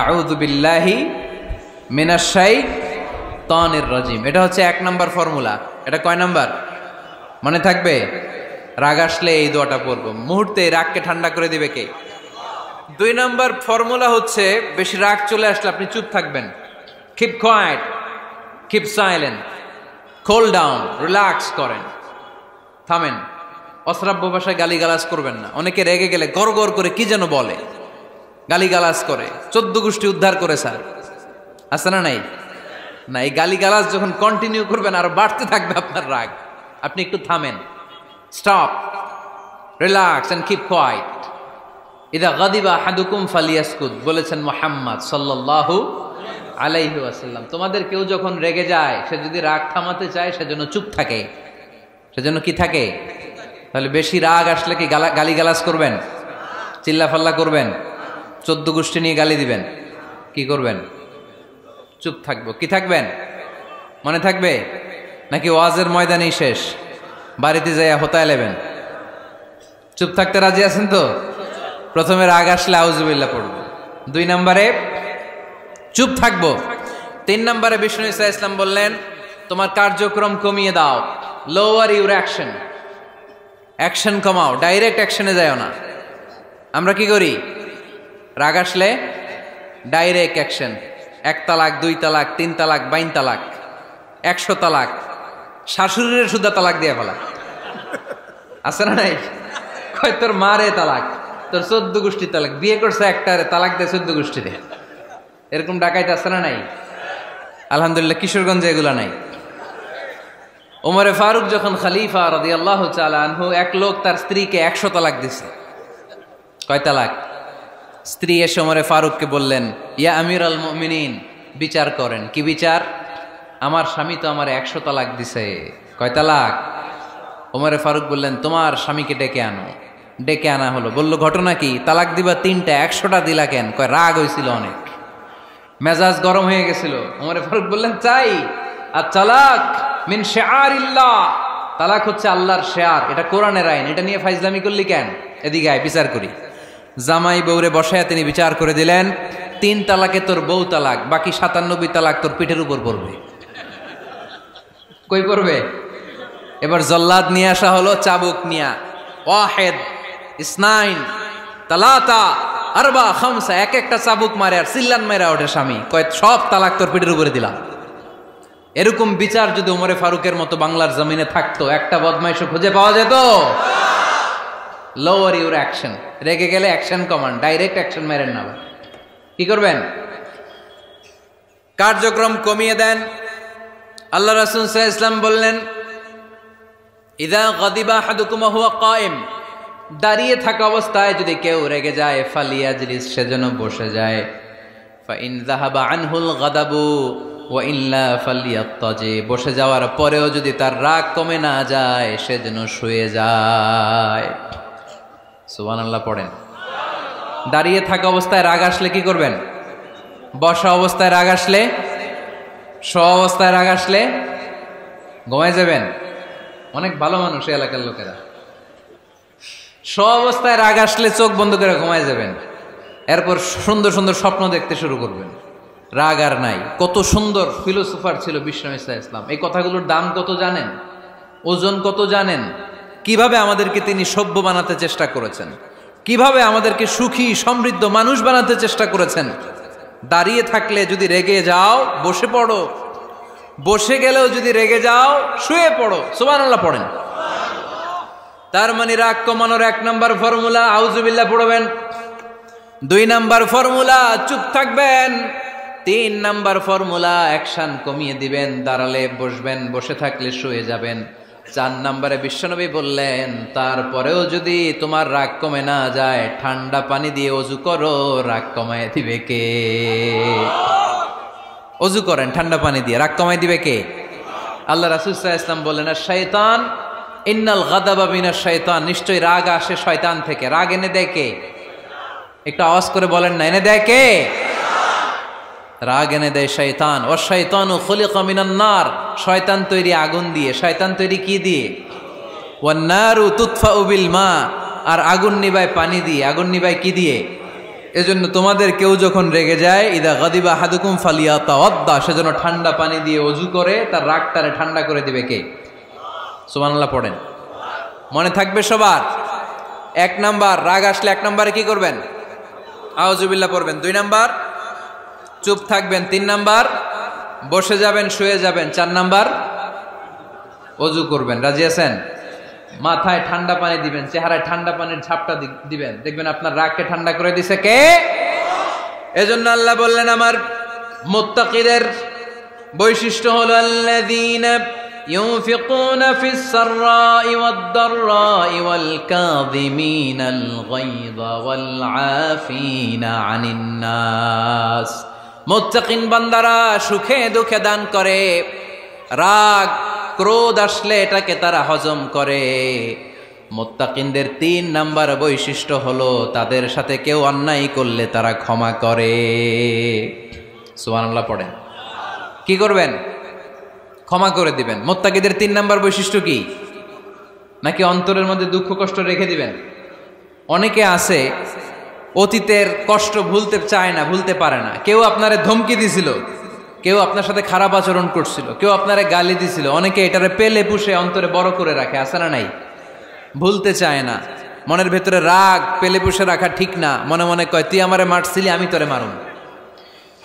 আউযু বিল্লাহি মিনাশ শাইতানির রাজীম। এটা হচ্ছে 1 নাম্বার ফর্মুলা। এটা কয় নাম্বার? মনে থাকবে? রাগ আসলে এই দোয়াটা পড়বো, মুহূর্তে রাগকে ঠান্ডা করে দিবে কে? 2 নম্বর ফর্মুলা হচ্ছে, বেশি রাগ চলে আসলে আপনি চুপ থাকবেন। Keep quiet, keep silent, cool down, relax করেন, থামেন। অশ্রাব্য ভাষায় গালিগালাজ করবেন না। অনেকে রেগে গেলে গড় গড় করে কি যেন বলে, গালিগালাজ করে, 14 গোষ্ঠী উদ্ধার করে স্যার, আছে না নাই? না, এই গালিগালাজ যখন কন্টিনিউ করবেন আরো বাড়তে থাকবে আপনার রাগ। আপনি একটু থামেন, stop, relax and keep quiet. ইদা গাদিবা আহাদুকুম ফালিয়াসকুত বলেছেন মুহাম্মদ সাল্লাল্লাহু আলাইহি ওয়াসাল্লাম। তোমাদের কেউ যখন রেগে যায়, সে যদি রাগ থামাতে চায় সেজন্য চুপ থাকে। সেজন্য কি থাকে? তাহলে বেশি রাগ আসলে কি গালিগালাজ করবেন, চিল্লাফাল্লা করবেন, 14 গোষ্ঠী নিয়ে গালি দিবেন? কি করবেন? চুপ থাকবো। কি থাকবেন? মনে থাকবে নাকি ওয়াজের ময়দানেই শেষ, বাড়িতে যাইয়া হোতায় নেবেন? চুপ থাকতে রাজি আছেন তো? প্রথমে রাগ আসলে আউযুবিল্লাহ পড়বো, 2 নম্বরে চুপ থাকবো, 3 নম্বরে বিষ্ণু ঈসা ইসলাম বললেন তোমার কার্যক্রম কমিয়ে দাও, লোয়ার ইউর অ্যাকশন, অ্যাকশন কমাও, ডাইরেক্ট অ্যাকশনে যাও না। আমরা কি করি? রাগ আসলে ডাইরেক্ট অ্যাকশন, 1 তালাক, 2 তালাক, 3 তালাক, 22 তালাক, 100 তালাক, শাশুড়ির সুদ্ধা তালাক দিয়ে ফেলা, আছে না নাই? কয় তোর মারে তালাক, তোর 14 গোষ্ঠী তালাক, বিয়ে করছে একটারে তালাক দেয় 14 গোষ্ঠীতে। এরকম ডাকাইতে আছে না নাই? আলহামদুলিল্লাহ কিশোরগঞ্জে এগুলা নাই। ওমরে ফারুক যখন খলিফা রাদিয়াল্লাহু তাআলা আনহু, এক লোক তার স্ত্রীকে 100 তালাক দিছে। কয় তালাক? স্ত্রী এসে ওমরে ফারুককে বললেন, ইয়া আমিরাল মুমিনিন, বিচার করেন। কি বিচার? আমার স্বামী তো আমার 100 তালাক দিছে। কয় তালাক? ওমরে ফারুক বললেন, তোমার স্বামীকে ডেকে আনো। ডেকে আনা হলো। বলল, ঘটনা কি? তালাক দিবা 3টা, 100টা দিলা কেন? কয় রাগ হয়েছিল অনেক, মেজাজ গরম হয়ে গেছিল। ওমরে ফারুক বললেন, চাই আর তালাক মিন শিআরিল্লাহ, তালাক হচ্ছে আল্লাহর শিআর, এটা কোরআনের আইন, এটা নিয়ে ফাইজলামি করলি কেন? এদিকে আয়, বিচার করি। জামাই বউরে বসায়া তিনি বিচার করে দিলেন, 3 তালাকে তোর বউ তালাক, বাকি 97 তালাক তোর পিঠের উপর পড়বে। কই পড়বে? এবার জল্লাদ নিয়ে আসা হলো, চাবুক নিয়া, ওয়াহেদ, ইসনাইন, তালাতা, আরবা, খামসা, এক একটা চাবুক মারে আর চিল্লান মেরা ওঠে স্বামী। কয় সব তালাক তোর পিঠের উপরে দিলাম। এরকম বিচার যদি ওমরে ফারুকের মতো বাংলার জমিনে থাকতো, একটা বদমাইশও খুঁজে পাওয়া যেত? লোয়ার ইউর অ্যাকশন, রেগে গেলে অ্যাকশন কমান্ড, ডাইরেক্ট অ্যাকশন মেরেন না। কি করবেন? কার্যক্রম কমিয়ে দেন। আল্লাহ রাসূল সাল্লাল্লাহু আলাইহি ওয়াসাল্লাম বললেন, ইযা গাদিবা আহাদুকুম ওয়া হুয়া কায়েম, দাঁড়িয়ে থাকা অবস্থায় যদি কেউ রেগে যায়, ফালিয়াজলিস, সেজন্য বসে যায়। ফা ইন যাহাবা আনহুল গাদাবু ওয়া ইল্লা ফালিয়াত্তাজি, বসে যাওয়ার পরেও যদি তার রাগ কমে না যায়, সেজন্য শুয়ে যায়। সুবহানাল্লাহ পড়েন। দাঁড়িয়ে থাকা অবস্থায় রাগ আসলে কি করবেন? বসা অবস্থায় রাগ আসলে, শোয়া অবস্থায় রাগ আসলে ঘুমায় যাবেন। অনেক ভালো মানুষ এই এলাকার লোকেরা। শোয়া অবস্থায় রাগ আসলে চোখ বন্ধ করে ঘুমায় যাবেন। এরপর সুন্দর সুন্দর স্বপ্ন দেখতে শুরু করবেন। রাগ আর নাই। কত সুন্দর ফিলোসোফার ছিল বিষ্ণু ঈসা ইসলাম। এই কথাগুলোর দাম কত জানেন? ওজন কত জানেন? কিভাবে আমাদেরকে তিনি সভ্য বানাতে চেষ্টা করেছেন, কিভাবে আমাদেরকে সুখী সমৃদ্ধ মানুষ বানাতে চেষ্টা করেছেন। দাঁড়িয়ে থাকলে যদি রেগে যাও, বসে পড়ো। বসে গেলেও যদি রেগে যাও, শুয়ে পড়ো। সুবহানাল্লাহ পড়েন। তার মানে রাগ কমানোর 1 নম্বর ফর্মুলা আউযুবিল্লাহ পড়বেন, 2 নম্বর ফর্মুলা চুপ থাকবেন, 3 নম্বর ফর্মুলা অ্যাকশন কমিয়ে দিবেন, দাঁড়ালে বসবেন, বসে থাকলে শুয়ে যাবেন। 4 নম্বরে বিশ্বনবী বললেন, তারপরেও যদি তোমার রাগ কমে না যায়, ঠান্ডা পানি দিয়ে ওযু করো, রাগ কমায় দিবে কে? ওযু করেন ঠান্ডা পানি দিয়ে, রাগ কমায় দিবে কে? আল্লাহ রাসূল সাল্লাল্লাহু আলাইহি ওয়াসাল্লাম বললেন, শয়তান ইন্নাল গাদাবা মিনাশ শয়তান, নিশ্চয়ই রাগ আসে শয়তান থেকে। রাগ এনে দেয় কে? একটু আওয়াজ করে বলেন না, এনে দেয় কে? রাগ এনে দেয় শয়তান। ও শয়তানু খুলিকা মিনান নার, শয়তান তৈরি আগুন দিয়ে। শয়তান তৈরি কি দিয়ে? ওয়ান নারু তুতফাউ বিল মা, আর আগুন নিবায় পানি দিয়ে। আগুন নিবায় কি দিয়ে? এজন্য তোমাদের কেউ যখন রেগে যায়, ইদা গাদিবা আহাদুকুম ফালিয়াতাওয়াদ্দা, সেজন্য ঠান্ডা পানি দিয়ে ওযু করে তার রাগটারে ঠান্ডা করে দিবে কে? সুবহানাল্লাহ পড়েন। মনে থাকবে সবার? 1 নাম্বার, রাগ আসলে 1 নাম্বারে কি করবেন? আউযুবিল্লাহ পড়বেন। 2 নাম্বার, চুপ থাকবেন। 3 নাম্বার, বসে যাবেন, শুয়ে যাবেন। 4 নাম্বার, ওযু করবেন। রাজি আছেন? মাথায় ঠান্ডা পানি দিবেন, চেহারায় ঠান্ডা পানির ঝাপটা দিবেন, দেখবেন আপনার রাগকে ঠান্ডা করে দিছে কে? এজন্য আল্লাহ বললেন আমার মুত্তাকিদের বৈশিষ্ট্য হলো আল্লাযীনা ইউনফিকুনা ফিস সাররাই ওয়াদ দাররাই ওয়াল কাযিমিনাল গায়যা ওয়াল আফিনা আনিন নাস। মুত্তাকিন বান্দারা সুখে দুঃখে দান করে, রাগ ক্রোধ আসলে এটাকে তারা হজম করে। মুত্তাকিনদের 3 নাম্বার বৈশিষ্ট্য হলো তাদের সাথে কেউ অন্যায় করলে তারা ক্ষমা করে। সুবহানাল্লাহ পড়েন। কি করবেন? ক্ষমা করে দিবেন। মুত্তাকিদের 3 নাম্বার বৈশিষ্ট্য কি? নাকি অন্তরের মধ্যে দুঃখ কষ্ট রেখে দিবেন? অনেকে আছে অতীতের কষ্ট ভুলতে চায় না, ভুলতে পারে না। কেউ আপনারে ধমকি দিছিল, কেউ আপনার সাথে খারাপ আচরণ করছিল, কেউ আপনারে গালি দিছিল, অনেকে এটারে পেলে পুষে অন্তরে বড় করে রাখে, আছে না নাই? ভুলতে চায় না। মনের ভেতরে রাগ পেলে পুষে রাখা ঠিক না। মনে মনে কয় তুই আমারে মারছিলি, আমি তোরে মারুম।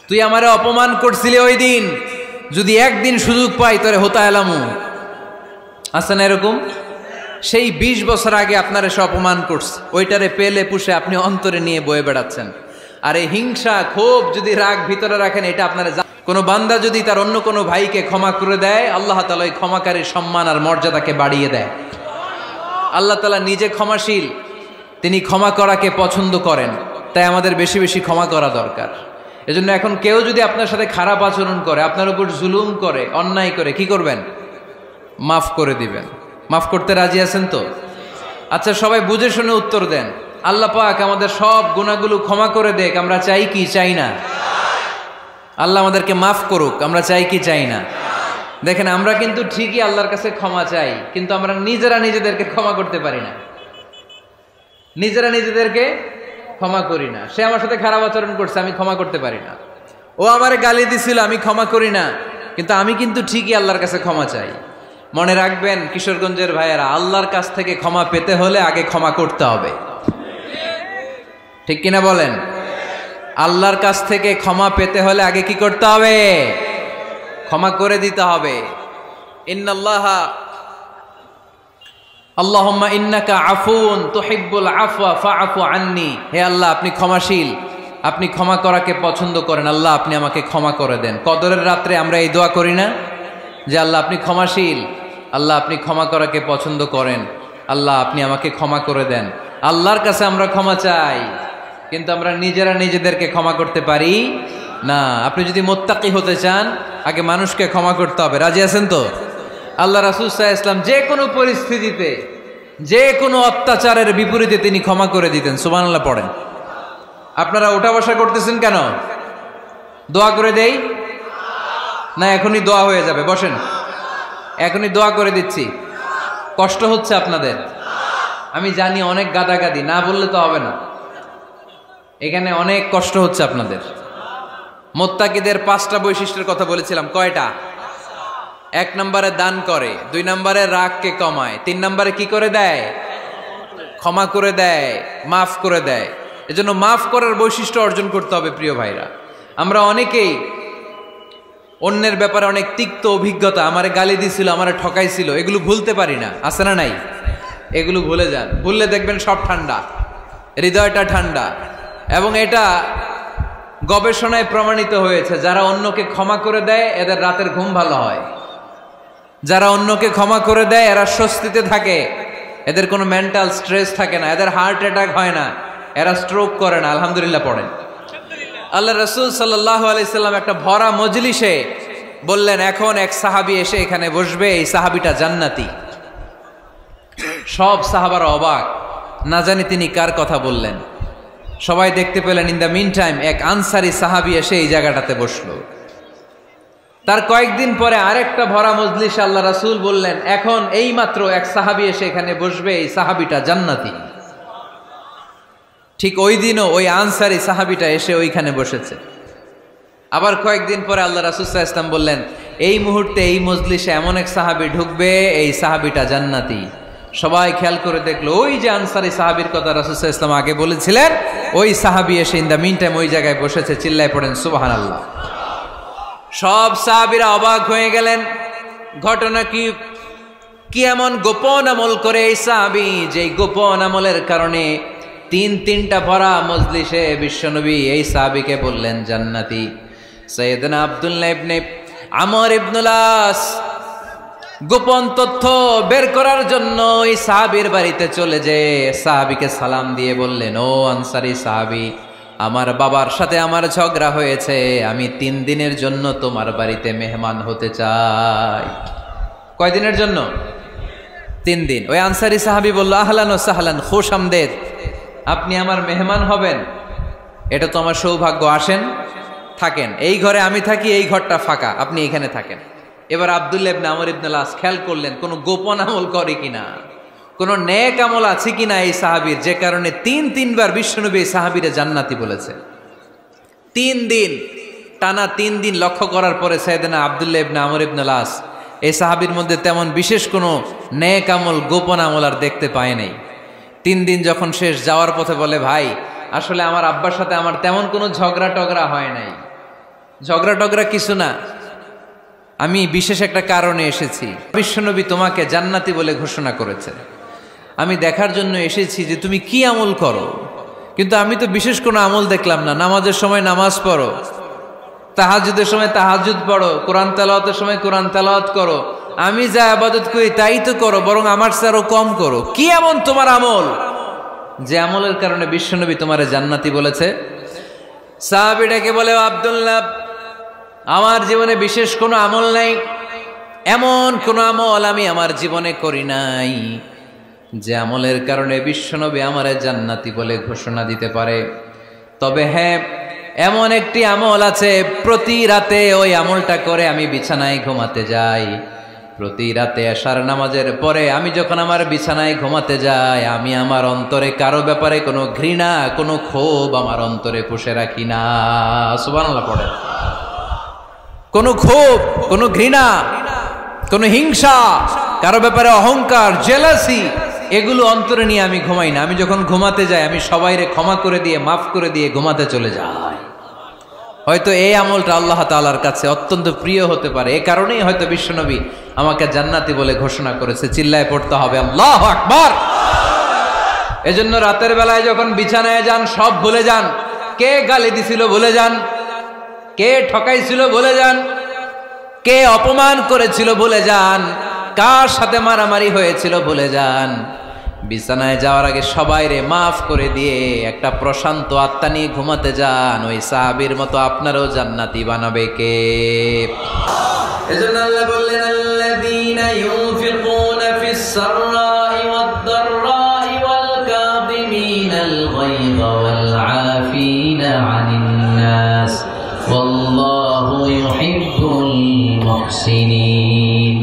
তুই আমারে অপমান করছিলি ওই দিন, যদি একদিন সুযোগ পাই তোরে হতা এলামু। আছে না এরকম? সেই 20 বছর আগে আপনার এসে অপমান করছে, ওইটারে পেলে পুষে আপনি অন্তরে নিয়ে বয়ে বেড়াচ্ছেন। আর এই হিংসা ক্ষোভ যদি রাগ ভিতরে রাখেন, এটা আপনারা কোনো বান্দা যদি তার অন্য কোনো ভাইকে ক্ষমা করে দেয়, আল্লাহ তাআলা ওই ক্ষমাকারীর সম্মান আর মর্যাদাকে বাড়িয়ে দেয়। আল্লাহ তাআলা নিজে ক্ষমাশীল, তিনি ক্ষমা করাকে পছন্দ করেন। তাই আমাদের বেশি বেশি ক্ষমা করা দরকার। এজন্য এখন কেউ যদি আপনার সাথে খারাপ আচরণ করে, আপনার উপর জুলুম করে, অন্যায় করে, কি করবেন? মাফ করে দিবেন। মাফ করতে রাজি আছেন তো? আচ্ছা, সবাই বুঝে শুনে উত্তর দেন। আল্লাহ পাক আমাদের সব গুনাহগুলো ক্ষমা করে দেখ, আমরা চাই কি চাই না? আল্লাহ আমাদেরকে মাফ করুক, আমরা চাই কি চাই না? দেখেন, আমরা কিন্তু ঠিকই আল্লাহর কাছে ক্ষমা চাই, কিন্তু আমরা নিজেরা নিজেদেরকে ক্ষমা করতে পারি না। নিজেরা নিজেদেরকে ক্ষমা করি না। সে আমার সাথে খারাপ আচরণ করছে, আমি ক্ষমা করতে পারি না। ও আমারে গালি দিছিল, আমি ক্ষমা করি না, কিন্তু আমি কিন্তু ঠিকই আল্লাহর কাছে ক্ষমা চাই। মনে রাখবেন কিশোরগঞ্জের ভাইয়েরা, আল্লাহর কাছ থেকে ক্ষমা পেতে হলে আগে ক্ষমা করতে হবে। ঠিক কিনা বলেন? আল্লাহর কাছ থেকে ক্ষমা পেতে হলে আগে কি করতে হবে? ক্ষমা করে দিতে হবে। ইন্নাল্লাহা আল্লাহুম্মা ইন্নাকা আফুন তুহিব্বুল আফওয়া ফাআফু আন্নি। হে আল্লাহ, আপনি ক্ষমাশীল, আপনি ক্ষমা করাকে পছন্দ করেন। আল্লাহ, আপনি আমাকে ক্ষমা করে দেন। কদরের রাত্রে আমরা এই দোয়া করি না যে আল্লাহ আপনি ক্ষমাশীল, আল্লাহ আপনি ক্ষমা করাকে পছন্দ করেন, আল্লাহ আপনি আমাকে ক্ষমা করে দেন। আল্লাহর কাছে আমরা ক্ষমা চাই, কিন্তু আমরা নিজেরা নিজেদেরকে ক্ষমা করতে পারি না। আপনি যদি মুত্তাকি হতে চান, আগে মানুষকে ক্ষমা করতে হবে। রাজি আছেন তো? আল্লাহ রাসূল সাল্লাল্লাহু আলাইহি ওয়াসাল্লাম যে কোনো পরিস্থিতিতে, যে কোনো অত্যাচারের বিপরীতে তিনি ক্ষমা করে দিতেন। সুবহানাল্লাহ পড়েন। আপনারা ওঠা বসা করতেছেন কেন? দোয়া করে দেই না? এখনই দোয়া হয়ে যাবে, বসেন। এখনই দোয়া করে দিচ্ছি। কষ্ট হচ্ছে আপনাদের? আমি জানি অনেক গাদাগাদি, না বললে তো হবে না। এখানে অনেক কষ্ট হচ্ছে আপনাদের। মুত্তাকিদের 5টা বৈশিষ্ট্যের কথা বলেছিলাম, কয়টা? 1 নম্বরে দান করে, 2 নম্বরে রাগকে কমায়, 3 নম্বরে কি করে দেয়? ক্ষমা করে দেয়, মাফ করে দেয়। এজন্য মাফ করার বৈশিষ্ট্য অর্জন করতে হবে প্রিয় ভাইরা। আমরা অনেকেই অন্যের ব্যাপারে অনেক তিক্ত অভিজ্ঞতা, আমারে গালি দিছিল, আমারে ঠকাইছিল, এগুলো ভুলতে পারি না। আছে না নাই? এগুলো ভুলে যান। ভুললে দেখবেন সব ঠান্ডা, হৃদয়টা ঠান্ডা। এবং এটা গবেষণায় প্রমাণিত হয়েছে, যারা অন্যকে ক্ষমা করে দেয় এদের রাতের ঘুম ভালো হয়। যারা অন্যকে ক্ষমা করে দেয় এরা স্বস্তিতে থাকে, এদের কোনো মেন্টাল স্ট্রেস থাকে না, এদের হার্ট অ্যাটাক হয় না, এরা স্ট্রোক করে না। আলহামদুলিল্লাহ পড়েন। আল্লাহ রাসূল সাল্লাল্লাহু আলাইহি সাল্লাম একটা ভরা মজলিসে বললেন, এখন এক সাহাবী এসে এখানে বসবে, এই সাহাবীটা জান্নাতি। সব সাহাবারা অবাক, না জানি তিনি কার কথা বললেন। সবাই দেখতে পেলেন ইন দ্য মিন টাইম এক আনসারী সাহাবী এসে এই জায়গাটাতে বসলো। তার কয়েকদিন পরে আরেকটা ভরা মজলিস আল্লাহ রাসূল বললেন, এখন এই মাত্র এক সাহাবী এসে এখানে বসবে, এই সাহাবীটা জান্নাতি। ঠিক ওই দিনও ওই আনসারী সাহাবীটা এসে ওইখানে বসেছে। আবার কয়েকদিন পরে আল্লাহ রাসূল সাল্লাল্লাহু আলাইহি ওয়াসাল্লাম বললেন, এই মুহূর্তে এই মজলিসে এমন এক সাহাবী ঢুকবে, এই সাহাবীটা জান্নাতি। সবাই খেয়াল করে দেখলো ওই যে আনসারী সাহাবীর কথা রাসূল সাল্লাল্লাহু আলাইহি ওয়াসাল্লাম আগে বলেছিলেন, ওই সাহাবী এসে ইন দ্য মিন টাইম ওই জায়গায় বসেছে। চিল্লায় পড়েন সুবহানাল্লাহ। সব সাহাবীরা অবাক হয়ে গেলেন। ঘটনা কি এমন গোপন আমল করে এই সাহাবী, যে গোপন আমলের কারণে তিনটা ভরা মজলিসে বিশ্বনবী এই সাহাবীকে বললেন জান্নাতি। সাইয়েদনা আব্দুল্লাহ ইবনে আমর ইবনুল আস গোপন তথ্য বের করার জন্য ওই সাহাবীর বাড়িতে চলে যেয়ে সাহাবীকে সালাম দিয়ে বললেন, ও আনসারী সাহাবী, আমার বাবার সাথে আমার ঝগড়া হয়েছে, আমি 3 দিনের জন্য তোমার বাড়িতে মেহমান হতে চাই। কয়দিনের জন্য? 3 দিন। ওই আনসারী সাহাবী বলল, আহলান ওয়া সাহলান, খুশ আমদেদ, আপনি আমার মেহমান হবেন, এটা তো আমার সৌভাগ্য, আসেন থাকেন, এই ঘরে আমি থাকি, এই ঘরটা ফাঁকা, আপনি এখানে থাকেন। এবার আব্দুল্লাহ ইবনে আমর ইবনুল আস খেয়াল করলেন কোনো গোপন আমল করে কিনা, কোনো নেক আমল আছে কিনা এই সাহাবীর, যে কারণে 3বার বিশ্বনবী এই সাহাবীরে জান্নাতি বলেছে। 3 দিন টানা 3 দিন লক্ষ্য করার পরে সাইয়েদনা আব্দুল্লাহ ইবনে আমর ইবনুল আস এই সাহাবীর মধ্যে তেমন বিশেষ কোনো নেক আমল, গোপন আমল আর দেখতে পায় নাই। 3 দিন যখন শেষ, যাওয়ার পথে বলে, ভাই আসলে আমার আব্বার সাথে আমার তেমন কোনো ঝগড়া টগড়া হয় নাই, ঝগড়া টগড়া কিছু না, আমি বিশেষ একটা কারণে এসেছি। বিশ্বনবী তোমাকে জান্নাতি বলে ঘোষণা করেছে, আমি দেখার জন্য এসেছি যে তুমি কি আমল করো, কিন্তু আমি তো বিশেষ কোনো আমল দেখলাম না। নামাজের সময় নামাজ পড়ো, তাহাজ্জুদের সময় তাহাজ্জুদ পড়ো, কোরআন তেলাওয়াতের সময় কোরআন তেলাওয়াত করো, আমি যা ইবাদত করি তাই তো করো, বরং আমার চেয়ে আরো কম করো। কি এমন তোমার আমল যে আমলের কারণে বিশ্বনবী তোমারে জান্নাতি বলেছে? সাহাবীটাকে বলে, আব্দুল্লাহ, আমার জীবনে বিশেষ কোনো আমল নাই, এমন কোনো আমল আমি আমার জীবনে করি নাই যে আমলের কারণে বিশ্বনবী আমারে জান্নাতি বলে ঘোষণা দিতে পারে। তবে হ্যাঁ, এমন একটি আমল আছে, প্রতি রাতে ওই আমলটা করে আমি বিছানায় ঘুমাতে যাই। প্রতি রাতে এশার নামাজের পরে আমি যখন আমার বিছানায় ঘুমাতে যাই, আমি আমার অন্তরে কারো ব্যাপারে কোনো ঘৃণা, কোনো ক্ষোভ আমার অন্তরে পুষে রাখি না। সুবহানাল্লাহ পড়ে। কোনো ক্ষোভ, কোনো ঘৃণা, কোনো হিংসা, কারো ব্যাপারে অহংকার, জেলাসি, এগুলো অন্তরে নিয়ে আমি ঘুমাই না। আমি যখন ঘুমাতে যাই, আমি সবাইরে ক্ষমা করে দিয়ে, মাফ করে দিয়ে ঘুমাতে চলে যাই। হয়তো এই আমলটা আল্লাহ তাআলার কাছে অত্যন্ত প্রিয় হতে পারে, এ কারণেই হয়তো বিশ্বনবী আমাকে জান্নাতি বলে ঘোষণা করেছে। চিল্লায় পড়তে হবে আল্লাহু আকবার। এজন্য রাতের বেলায় যখন বিছানায় যান, সব ভুলে যান। কে গালি দিছিল ভুলে যান, কে ঠকাইছিল ভুলে যান, কে অপমান করেছিল ভুলে যান, কার সাথে মারামারি হয়েছিল ভুলে যান। বিছানায় যাওয়ার আগে সবাইরে মাফ করে দিয়ে একটা প্রশান্ত আত্মা নিয়ে ঘুমাতে যান। ওই সাহাবীর মতো আপনারও জান্নাতি বানাবে কে? এজন্য আল্লাহ বললেন, আল্লাযীনা ইউনফিকুনা ফিস সাররাই ওয়াদ দাররাই ওয়াল কাযিমিনাল গায়যা ওয়াল আফিনা আনিন নাস ওয়াল্লাহু ইউহিব্বুল মুহসিনিন।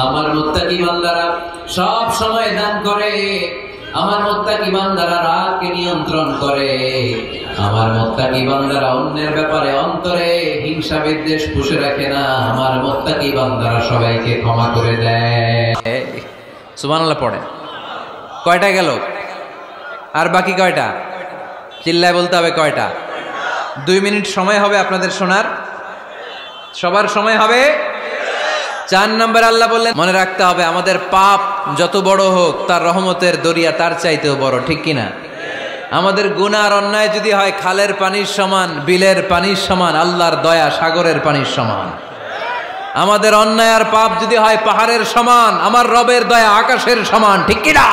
আমার মুত্তাকি বান্দারা সব সময় দান করে, আমার মুত্তাকি বান্দারা রাগকে নিয়ন্ত্রণ করে, আমার মুত্তাকি বান্দারা অন্যের ব্যাপারে অন্তরে হিংসা বিদ্বেষ পুষে রাখে না, আমার মুত্তাকি বান্দারা সবাইকে ক্ষমা করে দেয়। সুবহানাল্লাহ পড়ে। কয়টা গেল? আর বাকি কয়টা? চিল্লায় বলতে হবে কয়টা? 2 মিনিট সময় হবে আপনাদের শোনার। সবার সময় হবে। 4 নম্বর আল্লাহ বললেন, মনে রাখতে হবে আমাদের পাপ যত বড় হোক, তার রহমতের দরিয়া তার চাইতেও বড়, ঠিক কিনা? আমাদের গুনাহ আর অন্যায় যদি হয় খালের পানির সমান, বিলের পানির সমান, আল্লাহর দয়া সাগরের পানির সমান। আমাদের অন্যায় আর পাপ যদি হয় পাহাড়ের সমান, আমার রবের দয়া আকাশের সমান, ঠিক কিনা?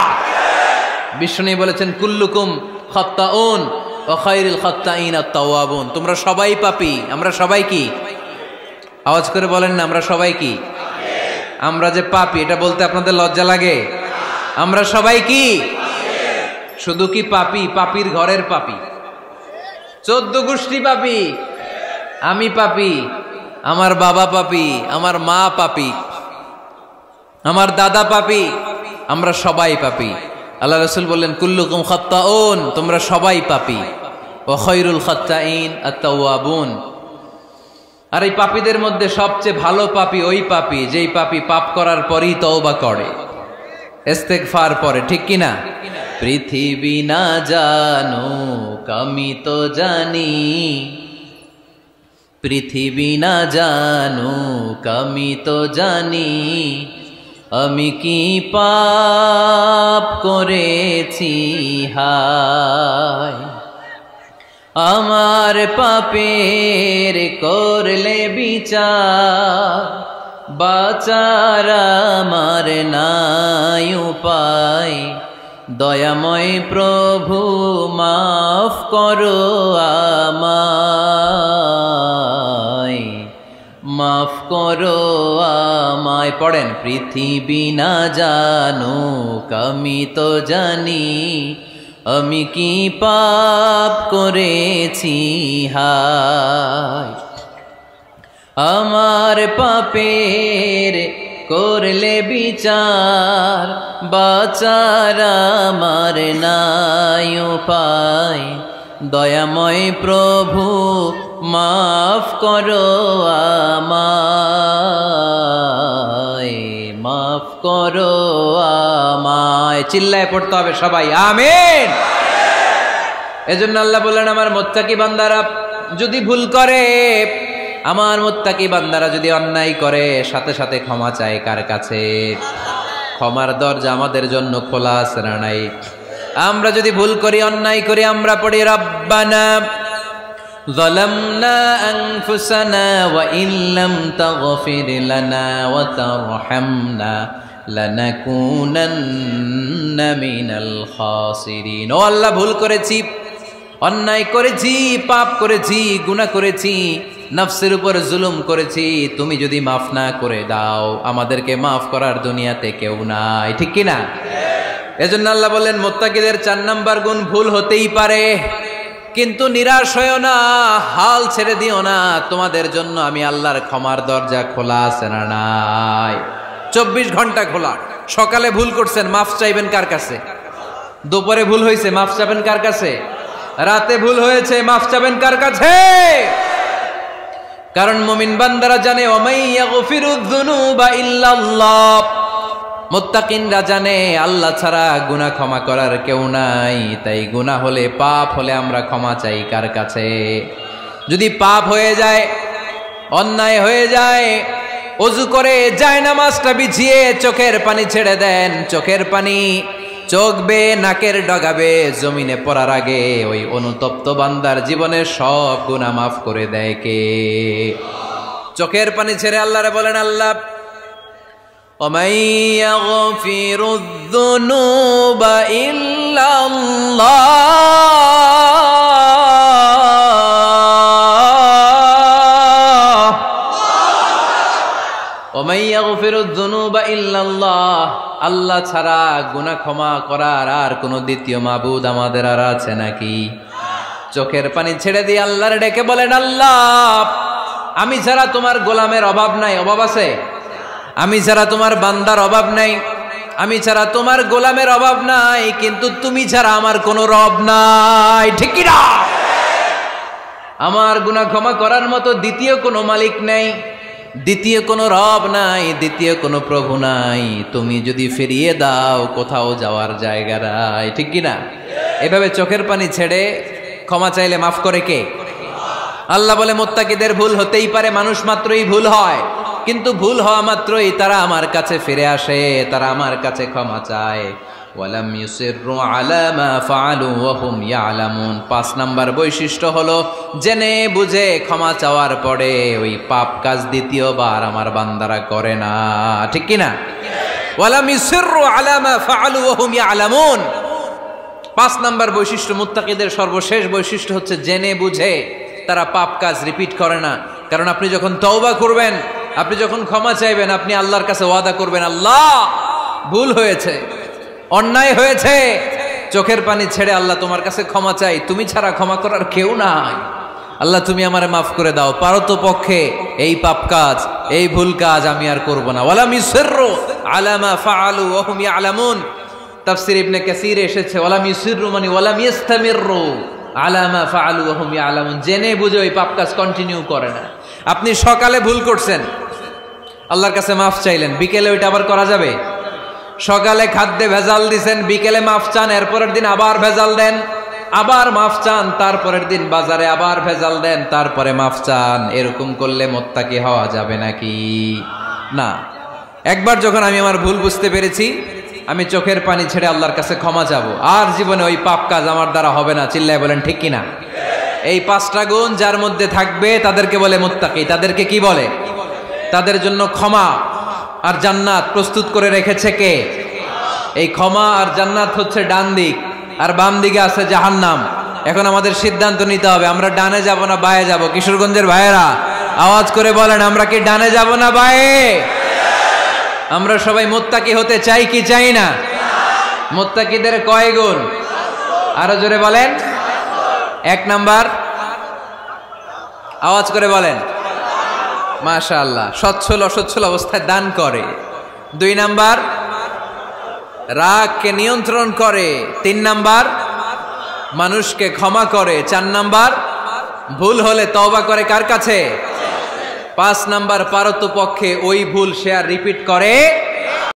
বিষ্ণু বলেছেন, কুল্লুকুম খাত্তাউন ওয়া খায়রুল খাত্তাইন আত-তাওয়াবুন। তোমরা সবাই পাপী। আমরা সবাই কি? আওয়াজ করে বলেন না, আমরা সবাই কি? আমরা যে পাপী, এটা বলতে আপনাদের লজ্জা লাগে? আমরা সবাই কি? শুধু কি পাপী? পাপীর ঘরের পাপী, 14 গোষ্ঠী পাপী। আমি পাপী, আমার বাবা পাপী, আমার মা পাপী, আমার দাদা পাপী, আমরা সবাই পাপী। আল্লাহ রাসূল বললেন, কুল্লুকুম খাত্তাউন, তোমরা সবাই পাপী, ওয়া খায়রুল খাত্তাইন আত-তাওয়াবুন। আর এই পাপীদের মধ্যে সবচেয়ে ভালো পাপী ওই পাপী যেই পাপী পাপ করার পরই তওবা করে। ইস্তেগফার পরে, ঠিক কিনা? পৃথিবী না জানুক আমি তো জানি, পৃথিবী না জানুক আমি তো জানি, আমি কি পাপ করেছি হায়। আমার পাপের করলে বিচার, বাঁচার আমার নাই উপায়। দয়াময় প্রভু মাফ করো আমায়, মাফ করো আমায়। পড়েন, পৃথিবী না জানুক আমি তো জানি, আমি কি পাপ করেছি হায়। আমার পাপের করলে বিচার, বাঁচার আমার নাই উপায়। দয়াময় প্রভু মাফ করো আমায়, মাফ করো আমায়। চিল্লায় পড়তে হবে সবাই, আমিন। এজন্য আল্লাহ বললেন, আমার মুত্তাকি বান্দারা যদি ভুল করে, আমার মুত্তাকি বান্দারা যদি অন্যায় করে, সাথে সাথে ক্ষমা চায় কার কাছে? ক্ষমার দরজা আমাদের জন্য খোলা আছে না নাই? আমরা যদি ভুল করি, অন্যায় করি, আমরা পড়ি রব্বানা যালামনা আনফুসানা ওয়া ইল্লাম তাগফির লানা ওয়া তারহামনা লানাকুনান্না মিনাল খাসিরিন। ও আল্লাহ, ভুল করেছি, অন্যায় করেছি, পাপ করেছি, গুনাহ করেছি, নফসের উপর জুলুম করেছি। তুমি যদি মাফ না করে দাও, আমাদেরকে মাফ করার দুনিয়াতে কেউ নাই, ঠিক কিনা? এজন্য আল্লাহ বললেন, মুত্তাকিদের 4 নাম্বার গুণ, ভুল হতেই পারে কিন্তু নিরাশ হয়ো না, হাল ছেড়ে দিও না। তোমাদের জন্য আমি আল্লাহর ক্ষমার দরজা খোলা আছে না নাই? 24 ঘন্টা খোলা। সকালে ভুল করছেন, মাফ চাইবেন কার কাছে? দুপুরে ভুল হয়েছে, মাফ চাইবেন কার কাছে? রাতে ভুল হয়েছে, মাফ চাইবেন কার কাছে? কারণ মুমিন বান্দারা জানে, ওমাই ইয়াগফিরুয যুনুবা ইল্লাল্লাহ। মুত্তাকিনরা জানে আল্লাহ ছাড়া গুনাহ ক্ষমা করার কেউ নাই। তাই গুনাহ হলে, পাপ হলে আমরা ক্ষমা চাই কার কাছে? যদি পাপ হয়ে যায়, অন্যায় হয়ে যায়, ওযু করে জায়নামাজটা বিছিয়ে চোখের পানি ছেড়ে দেন। চোখের পানি চোখ বেয়ে নাকের ডগাবে জমিনে পড়ার আগে ওই অনুতপ্ত বান্দার জীবনের সব গুনাহ মাফ করে দেয় কে? চোখের পানি ছেড়ে আল্লাহরে বলেন, আল্লাহ ওমাই ইয়াগফিরুয যুনুবা ইল্লাল্লাহ, ওমাই ইয়াগফিরুয যুনুবা ইল্লাল্লাহ। আল্লাহ ছাড়া গুনাহ ক্ষমা করার আর কোনো দ্বিতীয় মাবুদ আমাদের আর আছে নাকি? চোখের পানি ছেড়ে দিয়ে আল্লাহর ডেকে বলেন, আল্লাহ আমি ছাড়া তোমার গোলামের অভাব নাই। অভাব আছে? আমি ছাড়া তোমার বান্দার অভাব নাই, আমি ছাড়া তোমার গোলামের অভাব নাই, কিন্তু তুমি ছাড়া আমার কোনো রব নাই, ঠিক কি না? আমার গুনাহ ক্ষমা করার মতো দ্বিতীয় কোনো মালিক নাই, দ্বিতীয় কোনো রব নাই, দ্বিতীয় কোনো প্রভু নাই। তুমি যদি ফিরিয়ে দাও, কোথাও যাওয়ার জায়গা নাই, ঠিক কি না? এভাবে চোখের পানি ছেড়ে ক্ষমা চাইলে মাফ করে কে? আল্লাহ বলে, মুত্তাকিদের ভুল হতেই পারে, মানুষ মাত্রই ভুল হয়, কিন্তু ভুল হওয়া মাত্রই তারা আমার কাছে ফিরে আসে, তারা আমার কাছে ক্ষমা চায়। ওয়ালাম ইউসিররু আলা মা ফাআলু ওয়া হুম ইয়ালামুন। 5 নাম্বার বৈশিষ্ট্য হলো, জেনে বুঝে ক্ষমা চাওয়ার পরে ওই পাপ কাজ দ্বিতীয়বার আমার বান্দারা করে না, ঠিক কি না? ওয়ালাম ইউসিররু আলা মা ফাআলু ওয়া হুম ইয়ালামুন। 5 নাম্বার বৈশিষ্ট্য, মুত্তাকিদের সর্বশেষ বৈশিষ্ট্য হচ্ছে জেনে বুঝে তারা পাপ কাজ রিপিট করে না। কারণ আপনি যখন তওবা করবেন, আপনি যখন ক্ষমা চাইবেন, আপনি আল্লাহর কাছে ওয়াদা করবেন, আল্লাহ ভুল হয়েছে, অন্যায় হয়েছে, চোখের পানি ছেড়ে আল্লাহ তোমার কাছে ক্ষমা চাই, তুমি ছাড়া ক্ষমা করার কেউ নাই। আল্লাহ তুমি আমারে মাফ করে দাও, পারো তো পক্ষে এই পাপ কাজ, এই ভুল কাজ আমি আর করব না। ওয়ালাম ইউসিররু আলা মা ফাআলু ওয়া হুম ইয়ালামুন। তাফসীর ইবনে কাসীর এসেছে, ওয়ালাম ইউসিররু মানে ওয়ালাম ইস্তামিররু আলা মা ফাআলু ওয়া হুম ইয়ালামুন। জেনে বুঝে ওই পাপ কাজ কন্টিনিউ করে না। আপনি সকালে ভুল করছেন, আল্লাহর কাছে মাফ চাইলেন, বিকেলে ওইটা আবার করা যাবে? সকালে খাদ্যে ভেজাল দিছেন, বিকেলে মাফ চান, এরপরের দিন আবার ভেজাল দেন, আবার মাফ চান, তারপরের দিন বাজারে আবার ভেজাল দেন, তারপরে মাফ চান। এরকম করলে মুত্তাকি হওয়া যাবে নাকি? না। একবার যখন আমি আমার ভুল বুঝতে পেরেছি, আমি চোখের পানি ছেড়ে আল্লাহর কাছে ক্ষমা চাবো। আর জীবনে ওই পাপ কাজ আমার দ্বারা হবে না। চিল্লায় বলেন ঠিক কিনা? এই 5টা গুণ যার মধ্যে থাকবে তাদেরকে বলে মুত্তাকি। তাদেরকে কি বলে? তাদের জন্য ক্ষমা আর জান্নাত প্রস্তুত করে রেখেছে কে? এই ক্ষমা আর জান্নাত হচ্ছে ডান দিক, আর বাম দিকে আছে জাহান্নাম। এখন আমাদের সিদ্ধান্ত নিতে হবে, আমরা ডানে যাব না বায়ে যাব। কিশোরগঞ্জের ভাইয়েরা আওয়াজ করে বলেন, আমরা কি ডানে যাব না বায়ে? আমরা সবাই মুত্তাকি হতে চাই কি চাই না? মুত্তাকিদের কয় গুণ? আরো জোরে বলেন। 1 নাম্বার, আওয়াজ করে বলেন। মাশাআল্লাহ, সচ্ছল অসচ্ছল অবস্থায় দান করে। 2 নাম্বার, রাগকে নিয়ন্ত্রণ করে। 3 নাম্বার, মানুষকে ক্ষমা করে। 4 নাম্বার, ভুল হলে তওবা করে কার কাছে? 5 নাম্বার, পারতপক্ষে ওই ভুল সে আর রিপিট করে